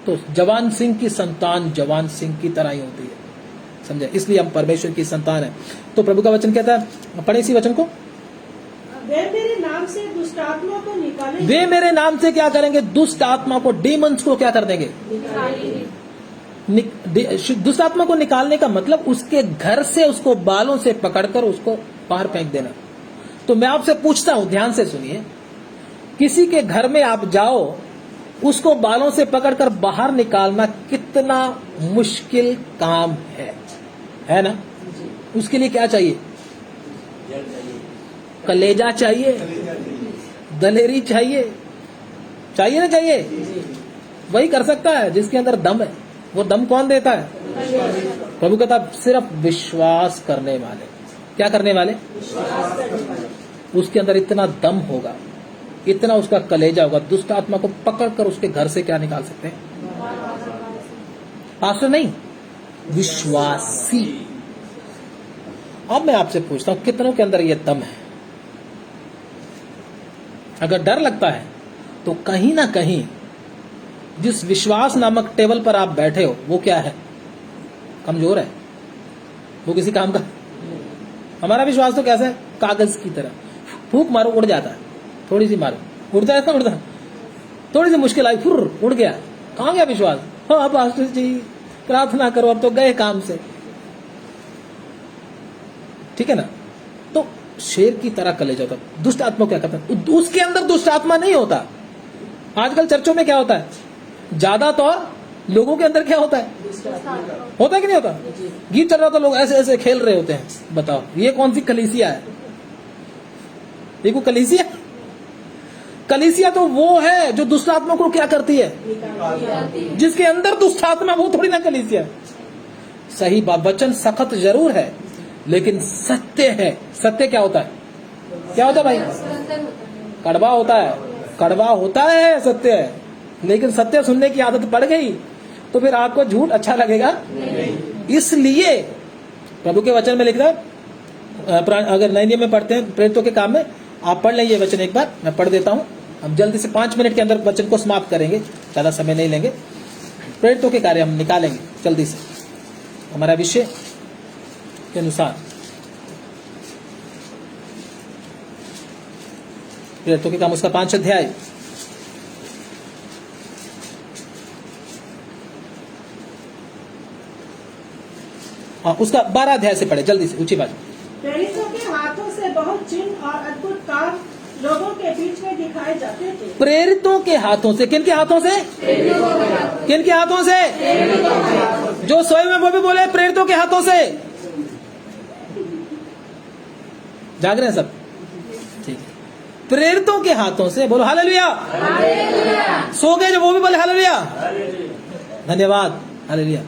[SPEAKER 1] तो जवान सिंह की संतान जवान सिंह की तरह ही होती है, समझे? इसलिए हम परमेश्वर की संतान है। तो प्रभु का वचन कहता है, पढ़े इसी वचन को,
[SPEAKER 2] वे मेरे नाम से दुष्ट आत्मा को निकालेंगे।
[SPEAKER 1] वे मेरे नाम से क्या करेंगे? दुष्ट आत्मा को, डीमंस को क्या कर देंगे? दुष्ट आत्मा को निकालने का मतलब उसके घर से, उसको बालों से पकड़कर उसको बाहर फेंक देना। तो मैं आपसे पूछता हूं, ध्यान से सुनिए, किसी के घर में आप जाओ, उसको बालों से पकड़कर बाहर निकालना कितना मुश्किल काम है ना? उसके लिए क्या चाहिए? कलेजा चाहिए, दलेरी चाहिए ना? चाहिए। वही कर सकता है जिसके अंदर दम है। वो दम कौन देता है? प्रभु कहता सिर्फ विश्वास करने वाले। क्या करने वाले? उसके अंदर इतना दम होगा, इतना उसका कलेजा होगा, दुष्ट आत्मा को पकड़कर उसके घर से क्या निकाल सकते हैं? पास्टर नहीं, विश्वासी। अब मैं आपसे पूछता हूं, कितनों के अंदर यह दम है? अगर डर लगता है तो कहीं ना कहीं जिस विश्वास नामक टेबल पर आप बैठे हो वो क्या है? कमजोर है, वो किसी काम का। हमारा विश्वास तो कैसा है? कागज की तरह, फूंक मारो उड़ जाता है, थोड़ी सी मारो उड़ता है, उड़ता, थोड़ी सी मुश्किल आई फुर उड़ गया। कहां गया विश्वास? हाँ पास्टर जी प्रार्थना करो, अब तो गए काम से, ठीक है ना? तो शेर की तरह कलेजा होता। दुष्ट आत्मा क्या करता है? उसके अंदर दुष्ट आत्मा नहीं होता। आजकल चर्चों में क्या होता है? ज्यादातर लोगों के अंदर क्या होता है? होता है कि नहीं होता? गीत चल रहा तो लोग ऐसे ऐसे खेल रहे होते हैं। बताओ ये कौन सी कलीसिया है? ये को कलीसिया? कलीसिया तो वो है जो दुष्ट आत्मा को क्या करती है? जिसके अंदर दुष्ट आत्मा, वो थोड़ी ना कलीसिया। सही बात, वचन सख्त जरूर है लेकिन सत्य है। सत्य क्या होता है? क्या होता है भाई? कड़वा होता है, कड़वा होता है, सत्य है। लेकिन सत्य सुनने की आदत पड़ गई तो फिर आपको झूठ अच्छा लगेगा नहीं। इसलिए प्रभु के वचन में लिखा, अगर नए नियम में पढ़ते हैं प्रेरितों के काम में, आप पढ़ लें ये वचन एक बार, मैं पढ़ देता हूं। हम जल्दी से 5 मिनट के अंदर वचन को समाप्त करेंगे, ज्यादा समय नहीं लेंगे। प्रेरितों के कार्य हम निकालेंगे जल्दी से हमारा विषय के अनुसार। प्रेरितों के काम उसका 5 अध्याय, उसका 12 अध्याय से पढ़े जल्दी से, ऊंची बात।
[SPEAKER 2] प्रेरितों के हाथों से बहुत चिन्ह और अद्भुत काम लोगों के बीच में दिखाए जाते थे।
[SPEAKER 1] प्रेरितों के हाथों से, किन के हाथों से? किन के हाथों से? जो सोए में वो भी बोले प्रेरितों के हाथों से। जाग रहे हैं सब? ठीक है। प्रेरितों के हाथों से, बोलो हालेलुया। सो गए जो वो भी बोले हालेलुया। धन्यवाद, हालेलुया।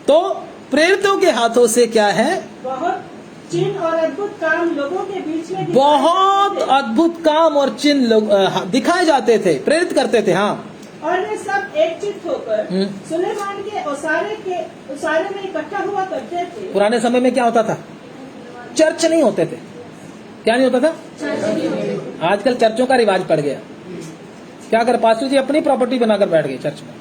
[SPEAKER 1] तो प्रेरितों के हाथों से क्या है?
[SPEAKER 2] बहुत चिन्ह और अद्भुत काम लोगों के बीच में
[SPEAKER 1] बहुत अद्भुत काम और चिन्ह लोग दिखाए जाते थे, प्रेरित करते थे। हाँ,
[SPEAKER 2] और वे सब एकचित्त होकर सुलेमान के उसारे में इकट्ठा हुआ करते थे।
[SPEAKER 1] पुराने समय में क्या होता था? चर्च नहीं होते थे। क्या नहीं होता था? आजकल चर्चों का रिवाज पड़ गया। क्या कर पास्टर जी अपनी प्रॉपर्टी बनाकर बैठ गए चर्च में।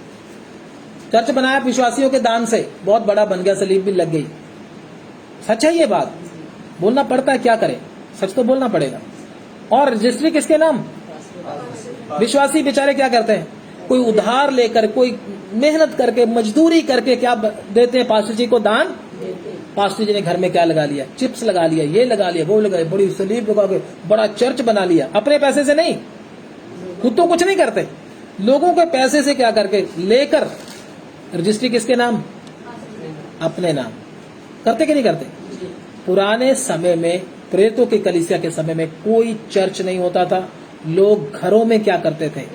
[SPEAKER 1] चर्च बनाया विश्वासियों के दान से, बहुत बड़ा बन गया, सलीब भी लग गई। सच है ये बात, बोलना पड़ता है, क्या करें, सच तो बोलना पड़ेगा। और रजिस्ट्री किसके नाम? विश्वासी बेचारे क्या करते हैं? कोई उधार लेकर, कोई मेहनत करके, मजदूरी करके क्या देते हैं पास्टर जी को दान। पास्टर जी ने घर में क्या लगा लिया? चिप्स लगा लिया, ये लगा लिया, वो लगा लिया, बड़ी सलीब लगा के बड़ा चर्च बना लिया। अपने पैसे से नहीं, खुद तो कुछ नहीं करते, लोगों के पैसे से क्या करके लेकर रजिस्ट्री किसके नाम? अपने नाम। करते कि नहीं करते? पुराने समय में, प्रेरितों की कलीसिया के समय में कोई चर्च नहीं होता था। लोग घरों में क्या करते थे?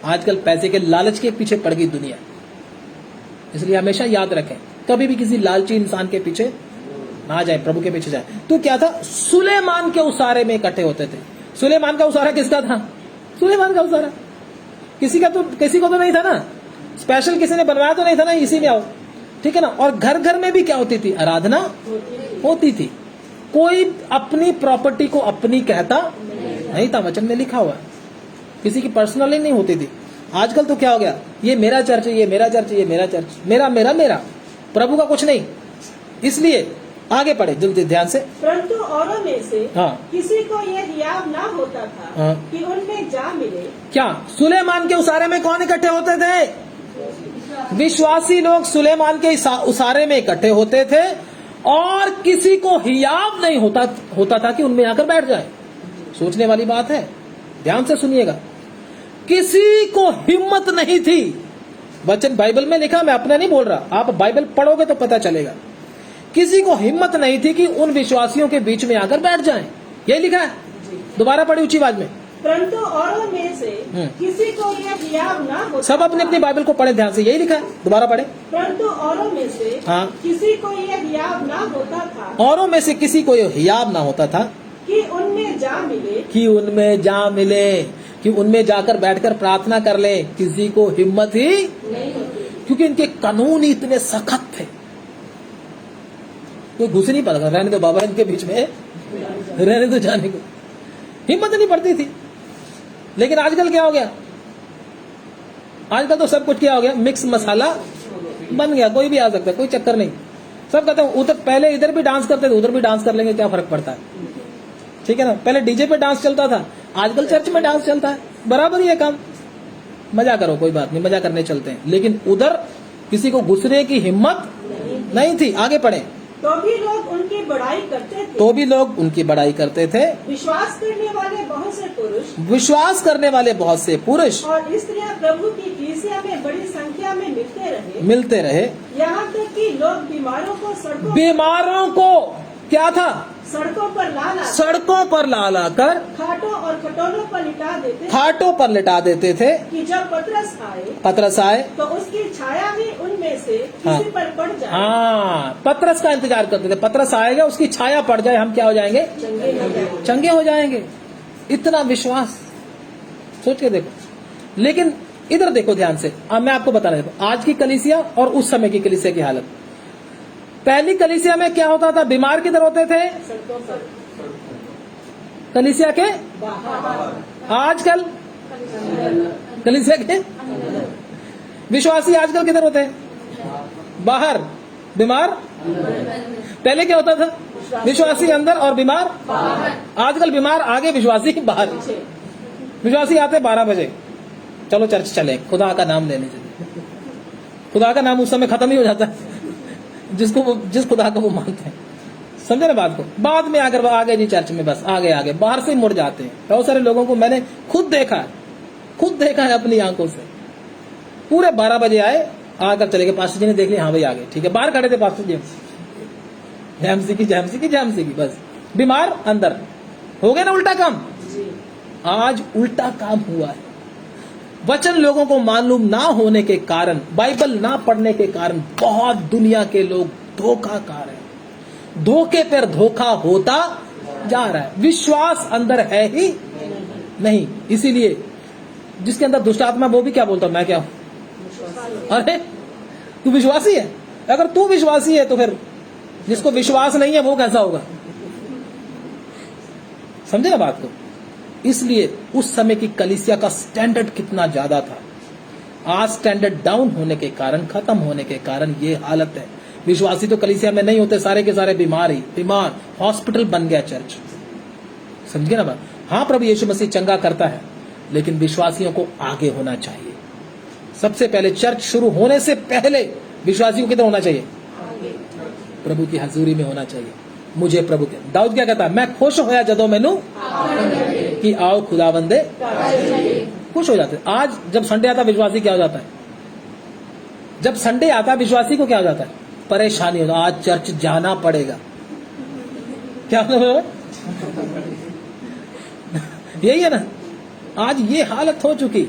[SPEAKER 1] आजकल पैसे के लालच के पीछे पड़ गई दुनिया। इसलिए हमेशा याद रखें, कभी भी किसी लालची इंसान के पीछे ना जाए, प्रभु के पीछे जाए। तो क्या था? सुलेमान के उसारे में इकट्ठे होते थे। सुलेमान का उसारा किसका था? सुलेमान का उसारा किसी को तो नहीं था ना, स्पेशल किसी ने बनवाया तो नहीं था ना, इसी में आओ, ठीक है ना। और घर घर में भी क्या होती थी? आराधना होती थी। कोई अपनी प्रॉपर्टी को अपनी कहता नहीं था, वचन में लिखा हुआ। किसी की पर्सनली नहीं होती थी। आजकल तो क्या हो गया? ये मेरा चर्च है, ये मेरा चर्च है, ये मेरा चर्च, मेरा मेरा मेरा, प्रभु का कुछ नहीं। इसलिए आगे पढ़े जल्दी ध्यान से।
[SPEAKER 2] परंतु औरों में से
[SPEAKER 1] हाँ,
[SPEAKER 2] किसी को यह हियाव ना होता था
[SPEAKER 1] हाँ,
[SPEAKER 2] कि उनमें जा मिले।
[SPEAKER 1] क्या सुलेमान के उसारे में कौन इकट्ठे होते थे? विश्वासी लोग सुलेमान के उसारे में इकट्ठे होते थे और किसी को हियाव नहीं होता था कि उनमें आकर बैठ जाए। सोचने वाली बात है, ध्यान से सुनिएगा। किसी को हिम्मत नहीं थी। वचन बाइबल में लिखा, मैं अपना नहीं बोल रहा, आप बाइबल पढ़ोगे तो पता चलेगा। किसी को हिम्मत नहीं थी कि उन विश्वासियों के बीच में आकर बैठ जाएं। यही लिखा है, दोबारा पढ़ी ऊंची आवाज में।
[SPEAKER 2] परंतु औरों में से किसी को यह हियाव ना होता।
[SPEAKER 1] सब अपने अपनी बाइबल को पढ़े ध्यान से, यही लिखा है, दोबारा पढ़े।
[SPEAKER 2] परंतु औरों में से
[SPEAKER 1] हाँ,
[SPEAKER 2] किसी को यह हियाव ना होता था,
[SPEAKER 1] औरों में से किसी को हियाव ना होता था
[SPEAKER 2] कि उनमें जा मिले,
[SPEAKER 1] कि उनमें जा मिले, कि उनमें जाकर बैठकर प्रार्थना कर ले। किसी को हिम्मत ही क्योंकि इनके कानून ही इतने सख्त थे, कोई घुस नहीं पाता, रहने दो बाबा इनके बीच में, रहने दो, जाने को हिम्मत नहीं पड़ती थी। लेकिन आजकल क्या हो गया, आजकल तो सब कुछ क्या हो गया, मिक्स मसाला बन गया, कोई भी आ सकता है, कोई चक्कर नहीं। सब कहते हैं उधर, पहले इधर भी डांस करते थे, उधर भी डांस कर लेंगे, क्या फर्क पड़ता है, ठीक है ना। पहले डीजे पे डांस चलता था, आजकल चर्च में डांस चलता है, बराबर ही है काम। मजा करो, कोई बात नहीं, मजा करने चलते हैं। लेकिन उधर किसी को घुसने की हिम्मत नहीं थी। आगे पढ़े।
[SPEAKER 2] तो भी लोग उनकी बड़ाई करते थे।
[SPEAKER 1] तो भी लोग उनकी बड़ाई करते थे।
[SPEAKER 2] विश्वास करने वाले बहुत से पुरुष
[SPEAKER 1] विश्वास करने वाले बहुत से पुरुष
[SPEAKER 2] और स्त्रियां प्रभु की कलीसिया में बड़ी संख्या में
[SPEAKER 1] मिलते रहे।
[SPEAKER 2] यहाँ तक कि लोग
[SPEAKER 1] बीमारों को क्या था,
[SPEAKER 2] सड़कों
[SPEAKER 1] पर ला ला कर
[SPEAKER 2] खाटों और खटोलों पर
[SPEAKER 1] लिटा देते थे
[SPEAKER 2] कि जब
[SPEAKER 1] पतरस आए
[SPEAKER 2] तो उसकी छाया ही उनमें से
[SPEAKER 1] हाँ।
[SPEAKER 2] किसी पर पड़ जाए।
[SPEAKER 1] हाँ, पतरस का इंतजार करते थे, पतरस आएगा, उसकी छाया पड़ जाए, हम क्या हो जाएंगे, चंगे हो जाएंगे। इतना विश्वास, सोच के देखो। लेकिन इधर देखो ध्यान से, अब मैं आपको बता रहा हूं आज की कलीसिया और उस समय की कलीसिया की हालत। पहली कलीसिया में क्या होता था, बीमार किधर होते थे, कलीसिया के आजकल कलीसिया के विश्वासी आजकल किधर होते हैं, बाहर, बीमार। पहले क्या होता था, विश्वासी अंदर और बीमार आजकल बीमार आगे, विश्वासी बाहर। विश्वासी आते 12 बजे, चलो चर्च चले, खुदा का नाम लेने चले। खुदा का नाम उस समय खत्म ही हो जाता है, जिस खुदा को वो मानते हैं, समझे ना बात को। बाद में आकर आगे जी चर्च में, बस आगे बाहर से मुड़ जाते हैं। बहुत सारे लोगों को मैंने खुद देखा है अपनी आंखों से। पूरे 12 बजे आए, आकर चले गए, पास्टर जी ने देख लिया, हाँ भाई आ गए, ठीक है। बाहर खड़े थे पास्टर जी, जैमसी की, बस बीमार अंदर। हो गया ना उल्टा काम। आज उल्टा काम हुआ है। वचन लोगों को मालूम ना होने के कारण, बाइबल ना पढ़ने के कारण बहुत दुनिया के लोग धोखाकार हैं। धोखे पर धोखा होता जा रहा है। विश्वास अंदर है ही नहीं। इसीलिए जिसके अंदर दुष्ट आत्मा, वो भी क्या बोलता, मैं क्या हूं, अरे तू विश्वासी है। अगर तू विश्वासी है तो फिर जिसको विश्वास नहीं है वो कैसा होगा, समझे ना बात को। इसलिए उस समय की कलीसिया का स्टैंडर्ड कितना ज्यादा था। आज स्टैंडर्ड डाउन होने के कारण, खत्म होने के कारण ये हालत है। विश्वासी तो कलीसिया में नहीं होते, सारे के सारे बीमार, हॉस्पिटल बन गया चर्च, समझे ना बात। हाँ, प्रभु यीशु मसीह चंगा करता है, लेकिन विश्वासियों को आगे होना चाहिए। सबसे पहले चर्च शुरू होने से पहले विश्वासियों किधर होना चाहिए, प्रभु की हजूरी में होना चाहिए। मुझे प्रभु के, दाऊद क्या कहता है, मैं खुश होया जदों मैनू कि आओ खुदावंदे, खुश हो जाते। आज जब संडे आता विश्वासी क्या हो जाता है, जब संडे आता विश्वासी को क्या हो जाता है, परेशानी होता, आज चर्च जाना पड़ेगा। क्या यही है ना, आज ये हालत हो चुकी।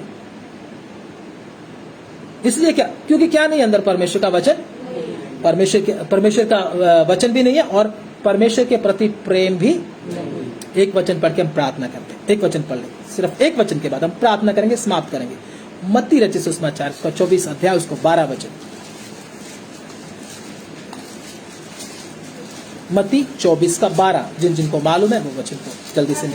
[SPEAKER 1] इसलिए क्या, क्योंकि क्या नहीं अंदर परमेश्वर का वचन, परमेश्वर का वचन भी नहीं है और परमेश्वर के प्रति प्रेम भी। एक वचन पढ़ के हम प्रार्थना करते हैं, एक वचन पढ़ लें, सिर्फ एक वचन के बाद हम प्रार्थना करेंगे, समाप्त करेंगे। मत्ती रचित सुसमाचार का 24 अध्याय, उसको 12 वचन। मत्ती 24 का 12, जिनको मालूम है वो वचन को जल्दी से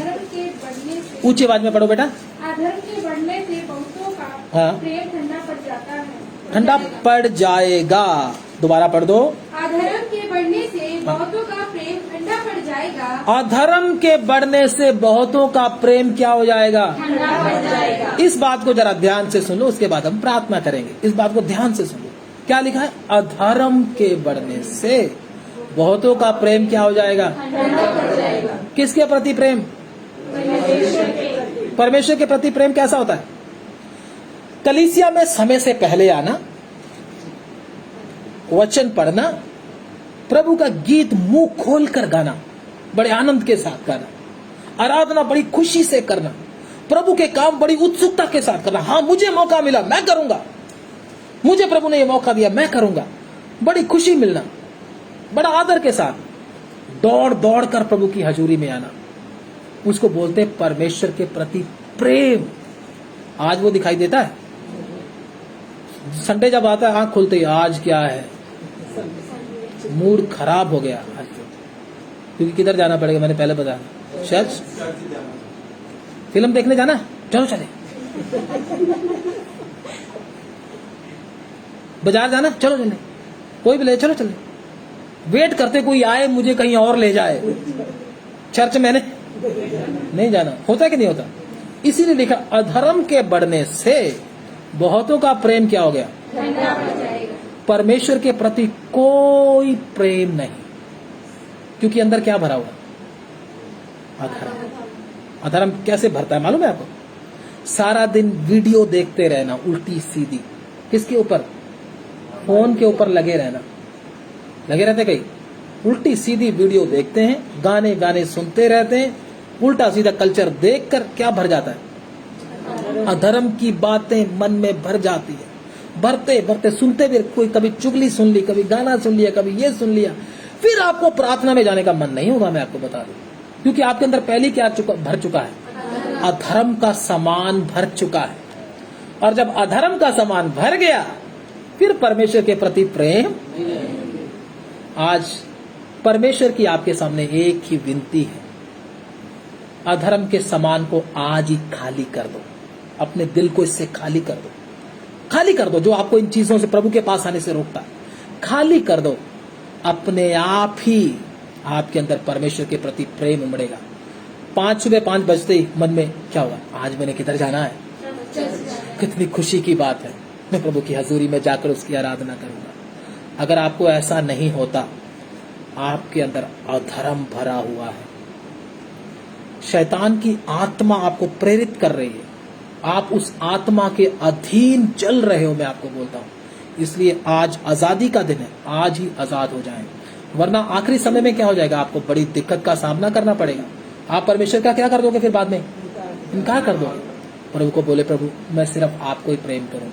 [SPEAKER 1] ऊंची आवाज में पढ़ो बेटा।
[SPEAKER 3] अधर्म के बढ़ने से बहुतों का
[SPEAKER 1] हाँ।
[SPEAKER 3] प्रेम ठंडा पड़ जाता है,
[SPEAKER 1] ठंडा पड़ जाएगा। दोबारा पढ़ दो।
[SPEAKER 3] अधर्म के बढ़ने से बहुतों का प्रेम ठंडा पड़ जाएगा।
[SPEAKER 1] अधर्म के बढ़ने से बहुतों का प्रेम क्या हो जाएगा,
[SPEAKER 3] ठंडा पड़ जाएगा।
[SPEAKER 1] इस बात को जरा ध्यान से सुन लो, उसके बाद हम प्रार्थना करेंगे। इस बात को ध्यान से सुन लो, क्या लिखा है, अधर्म के बढ़ने से बहुतों का प्रेम क्या हो जाएगा,
[SPEAKER 3] ठंडा पड़ जाएगा।
[SPEAKER 1] किसके प्रति प्रेम, परमेश्वर के प्रति प्रेम। कैसा होता है, कलीसिया में समय से पहले आना, वचन पढ़ना, प्रभु का गीत मुंह खोलकर गाना, बड़े आनंद के साथ गाना, आराधना बड़ी खुशी से करना, प्रभु के काम बड़ी उत्सुकता के साथ करना। हाँ, मुझे मौका मिला, मैं करूंगा, मुझे प्रभु ने ये मौका दिया, मैं करूंगा, बड़ी खुशी मिलना, बड़ा आदर के साथ दौड़ दौड़ कर प्रभु की हजूरी में आना, उसको बोलते हैं परमेश्वर के प्रति प्रेम। आज वो दिखाई देता है, संडे जब आता है आंख खुलते ही आज क्या है, मूड खराब हो गया आज तो। क्योंकि किधर जाना पड़ेगा, मैंने पहले बताया, चर्च, फिल्म देखने जाना, चलो चले, बाजार जाना, चलो चले, कोई भी ले, चलो चले, वेट करते कोई आए मुझे कहीं और ले जाए, चर्च मैंने नहीं जाना। होता है कि नहीं होता? इसीलिए लिखा अधर्म के बढ़ने से बहुतों का प्रेम क्या हो गया, परमेश्वर के प्रति कोई प्रेम नहीं। क्योंकि अंदर क्या भरा हुआ, अधर्म। अधर्म कैसे भरता है मालूम है आपको? सारा दिन वीडियो देखते रहना उल्टी सीधी, किसके ऊपर, फोन के ऊपर लगे रहना, लगे रहते कहीं उल्टी सीधी वीडियो देखते हैं, गाने गाने सुनते रहते हैं, उल्टा सीधा कल्चर देखकर क्या भर जाता है, अधर्म की बातें मन में भर जाती है। भरते भरते सुनते भी, कोई कभी चुगली सुन ली, कभी गाना सुन लिया, कभी ये सुन लिया, फिर आपको प्रार्थना में जाने का मन नहीं होगा, मैं आपको बता दूं। क्योंकि आपके अंदर पहले क्या भर चुका है, अधर्म का सामान भर चुका है। और जब अधर्म का सामान भर गया, फिर परमेश्वर के प्रति प्रेम। आज परमेश्वर की आपके सामने एक ही विनती है, अधर्म के सामान को आज ही खाली कर दो, अपने दिल को इससे खाली कर दो, खाली कर दो। जो आपको इन चीजों से, प्रभु के पास आने से रोकता है, खाली कर दो। अपने आप ही आपके अंदर परमेश्वर के प्रति प्रेम उमड़ेगा। 5 सुबह 5 बजते ही मन में क्या होगा, आज मैंने किधर जाना है, कितनी खुशी की बात है, मैं प्रभु की हजूरी में जाकर उसकी आराधना करूंगा। अगर आपको ऐसा नहीं होता, आपके अंदर अधर्म भरा हुआ है, शैतान की आत्मा आपको प्रेरित कर रही है, आप उस आत्मा के अधीन चल रहे हो, मैं आपको बोलता हूं। इसलिए आज आजादी का दिन है, आज ही आजाद हो जाएं, वरना आखिरी समय में क्या हो जाएगा, आपको बड़ी दिक्कत का सामना करना पड़ेगा। आप परमेश्वर का क्या कर दोगे, फिर बाद में इनकार कर दोगे। प्रभु को बोले, प्रभु मैं सिर्फ आपको ही प्रेम करूं,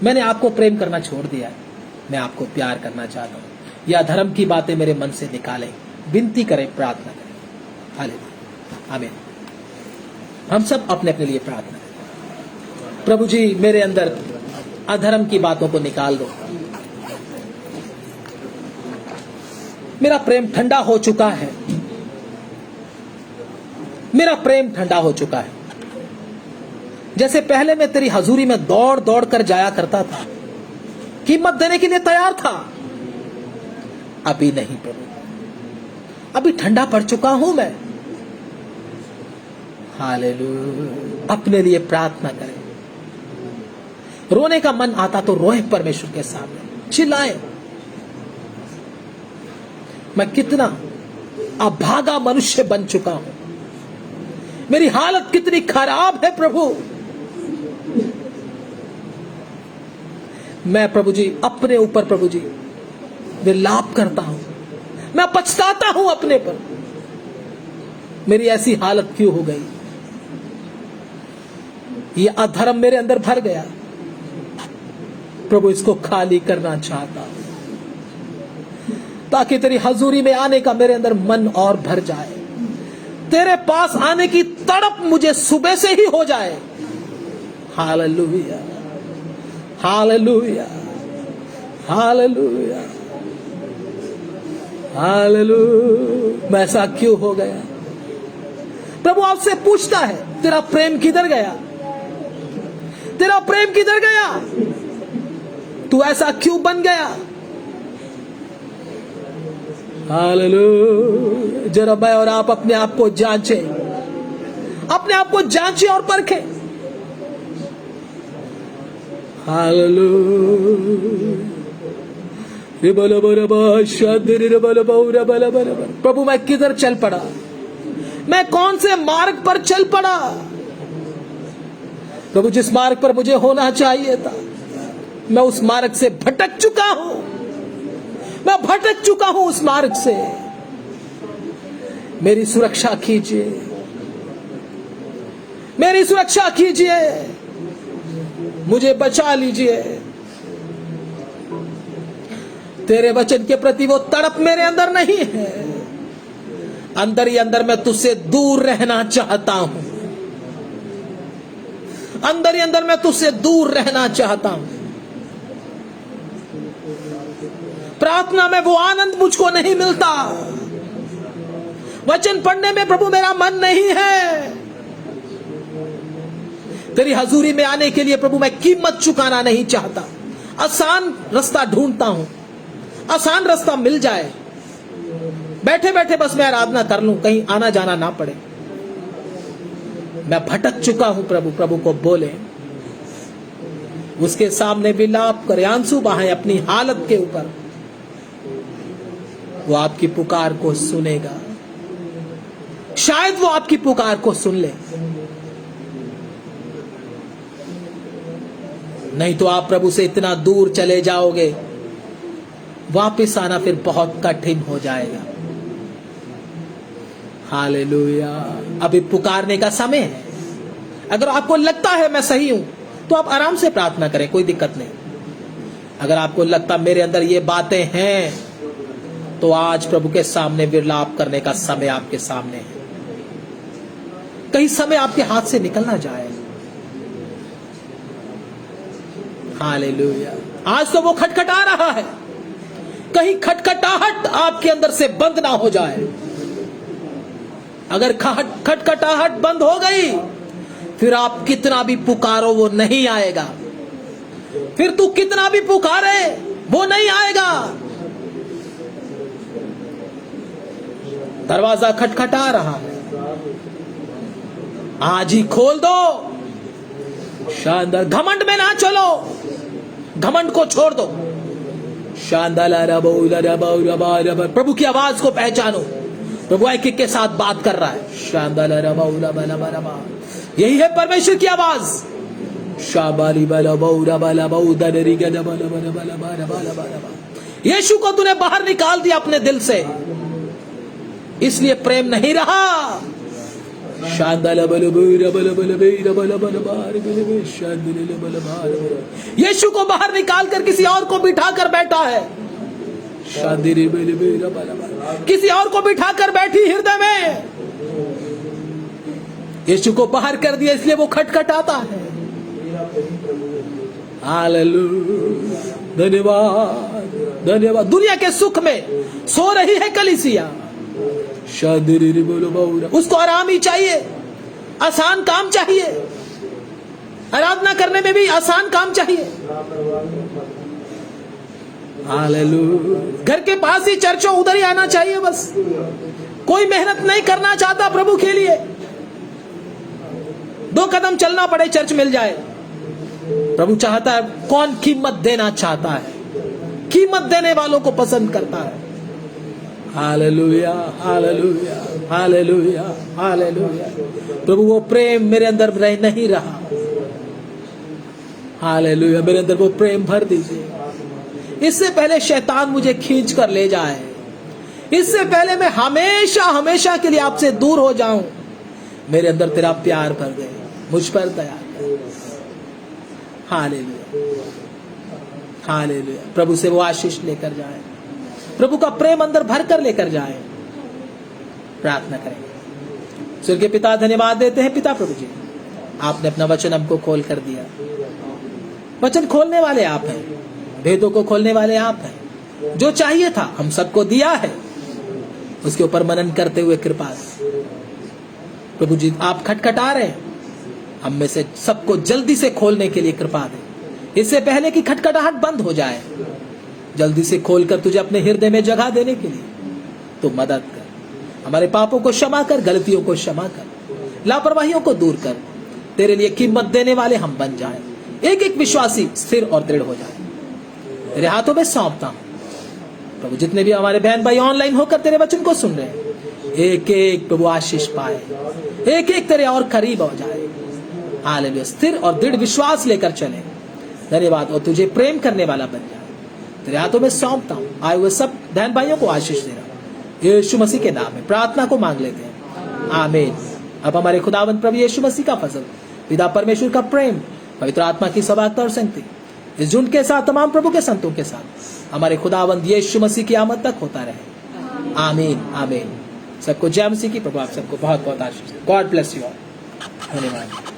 [SPEAKER 1] मैंने आपको प्रेम करना छोड़ दिया है, मैं आपको प्यार करना चाहता हूं। यह धर्म की बातें मेरे मन से निकालें, विनती करें, प्रार्थना करें। हालेलुया, आमीन। हम सब अपने अपने लिए प्रार्थना करें। प्रभु जी, मेरे अंदर अधर्म की बातों को निकाल दो। मेरा प्रेम ठंडा हो चुका है, मेरा प्रेम ठंडा हो चुका है। जैसे पहले मैं तेरी हजूरी में दौड़ दौड़ कर जाया करता था, कीमत देने के लिए तैयार था, अभी नहीं प्रभु, अभी ठंडा पड़ चुका हूं मैं। हालेलुया। अपने लिए प्रार्थना करें। रोने का मन आता तो रोए परमेश्वर के सामने, चिल्लाए, मैं कितना अभागा मनुष्य बन चुका हूं, मेरी हालत कितनी खराब है प्रभु। मैं प्रभु जी अपने ऊपर प्रभु जी विलाप करता हूं, मैं पछताता हूं अपने पर, मेरी ऐसी हालत क्यों हो गई। ये अधर्म मेरे अंदर भर गया प्रभु, इसको खाली करना चाहता हूं, ताकि तेरी हजूरी में आने का मेरे अंदर मन और भर जाए, तेरे पास आने की तड़प मुझे सुबह से ही हो जाए। Hallelujah, hallelujah, hallelujah, hallelujah. मैं ऐसा क्यों हो गया? प्रभु आपसे पूछता है, तेरा प्रेम किधर गया, तेरा प्रेम किधर गया, तू ऐसा क्यों बन गया। हालेलुया। जरा मैं और आप अपने आप को जांचे, अपने आप को जांचे और परखे। प्रभु मैं किधर चल पड़ा, मैं कौन से मार्ग पर चल पड़ा। प्रभु जिस मार्ग पर मुझे होना चाहिए था, मैं उस मार्ग से भटक चुका हूं, मैं भटक चुका हूं उस मार्ग से। मेरी सुरक्षा कीजिए, मेरी सुरक्षा कीजिए, मुझे बचा लीजिए। तेरे वचन के प्रति वो तड़प मेरे अंदर नहीं है, अंदर ही अंदर मैं तुझसे दूर रहना चाहता हूं, अंदर ही अंदर मैं तुझसे दूर रहना चाहता हूं। प्रार्थना में वो आनंद मुझको नहीं मिलता। वचन पढ़ने में प्रभु मेरा मन नहीं है। तेरी हजूरी में आने के लिए प्रभु मैं कीमत चुकाना नहीं चाहता। आसान रास्ता ढूंढता हूं, आसान रास्ता मिल जाए, बैठे बैठे बस मैं आराधना कर लूं, कहीं आना जाना ना पड़े। मैं भटक चुका हूं प्रभु। प्रभु को बोले, उसके सामने विलाप करे, आंसू बहाए अपनी हालत के ऊपर। वो आपकी पुकार को सुनेगा। शायद वो आपकी पुकार को सुन ले, नहीं तो आप प्रभु से इतना दूर चले जाओगे, वापस आना फिर बहुत कठिन हो जाएगा। हालेलुया। अभी पुकारने का समय है। अगर आपको लगता है मैं सही हूं तो आप आराम से प्रार्थना करें, कोई दिक्कत नहीं। अगर आपको लगता मेरे अंदर ये बातें हैं तो आज प्रभु के सामने विलाप करने का समय आपके सामने है। कहीं समय आपके हाथ से निकल ना जाए। हालेलुया। आज तो वो खटखटा रहा है, कहीं खटखटाहट आपके अंदर से बंद ना हो जाए। अगर खटखटाहट बंद हो गई फिर आप कितना भी पुकारो वो नहीं आएगा। फिर तू कितना भी पुकारे वो नहीं आएगा। दरवाजा खटखटा रहा है, आज ही खोल दो। शानदार। घमंड में ना चलो, घमंड को छोड़ दो। शानदार। प्रभु की आवाज को पहचानो। प्रभु एक के साथ बात कर रहा है। शानदार। यही है परमेश्वर की आवाज। यीशु को तूने बाहर निकाल दिया अपने दिल से, इसलिए प्रेम नहीं रहा। यीशु को बाहर निकाल कर किसी और को बिठा कर बैठा है। किसी और को बिठा कर बैठी हृदय में। यीशु को बाहर कर दिया, इसलिए वो खटखटाता है। हालेलुया। धन्यवाद, धन्यवाद। दुनिया के सुख में सो रही है कलीसिया। उसको आराम ही चाहिए, आसान काम चाहिए। आराधना करने में भी आसान काम चाहिए। हालेलुया। घर के पास ही चर्च हो, उधर ही आना चाहिए बस। कोई मेहनत नहीं करना चाहता प्रभु के लिए। 2 कदम चलना पड़े चर्च मिल जाए। प्रभु चाहता है, कौन कीमत देना चाहता है? कीमत देने वालों को पसंद करता है। Hallelujah, hallelujah, hallelujah, hallelujah. प्रभु वो प्रेम मेरे अंदर नहीं रहा। हालेलुया। मेरे अंदर वो प्रेम भर दीजिए। इससे पहले शैतान मुझे खींच कर ले जाए, इससे पहले मैं हमेशा हमेशा के लिए आपसे दूर हो जाऊं, मेरे अंदर तेरा प्यार भर दे, मुझ पर दया कर। Hallelujah, hallelujah. प्रभु से वो आशीष लेकर जाए, प्रभु का प्रेम अंदर भर कर लेकर जाए। प्रार्थना करेंगे। स्वर्गीय पिता, धन्यवाद देते हैं पिता प्रभु जी, आपने अपना वचन हमको खोल कर दिया। वचन खोलने वाले आप हैं, भेदों को खोलने वाले आप हैं। जो चाहिए था हम सबको दिया है, उसके ऊपर मनन करते हुए कृपा प्रभु जी आप खटखटा रहे हैं, हम में से सबको जल्दी से खोलने के लिए कृपा दें। इससे पहले कि खटखटाहट बंद हो जाए, जल्दी से खोलकर तुझे अपने हृदय में जगह देने के लिए तो मदद कर। हमारे पापों को क्षमा कर, गलतियों को क्षमा कर, लापरवाहियों को दूर कर। तेरे लिए कीमत देने वाले हम बन जाएं, एक एक विश्वासी स्थिर और दृढ़ हो जाए। तेरे हाथों में सौंपता हूं प्रभु। जितने भी हमारे बहन भाई ऑनलाइन होकर तेरे वचन को सुन रहे हैं, एक एक प्रभु आशीष पाए, एक एक तेरे और करीब हो जाए। हालेलुया। स्थिर और दृढ़ विश्वास लेकर चले। धन्यवाद। और तुझे प्रेम करने वाला बन जाए। तेरे हाथों में सौंपता हूं। आए हुए सब बहन भाइयों को आशीष देना, यीशु मसीह के नाम में प्रार्थना को मांग लेते हैं, आमीन। अब हमारे खुदावंद प्रभु यीशु मसीह का फजल, पिता परमेश्वर का प्रेम, पवित्र आत्मा की सवागता और संगति इस झुंड के साथ, तमाम प्रभु के संतों के साथ हमारे खुदावंद यीशु मसीह की आमद तक होता रहे। आमीन, आमीन। सबको जय मसीह की। प्रभु आप सबको बहुत बहुत आशीष। God bless you all. धन्यवाद।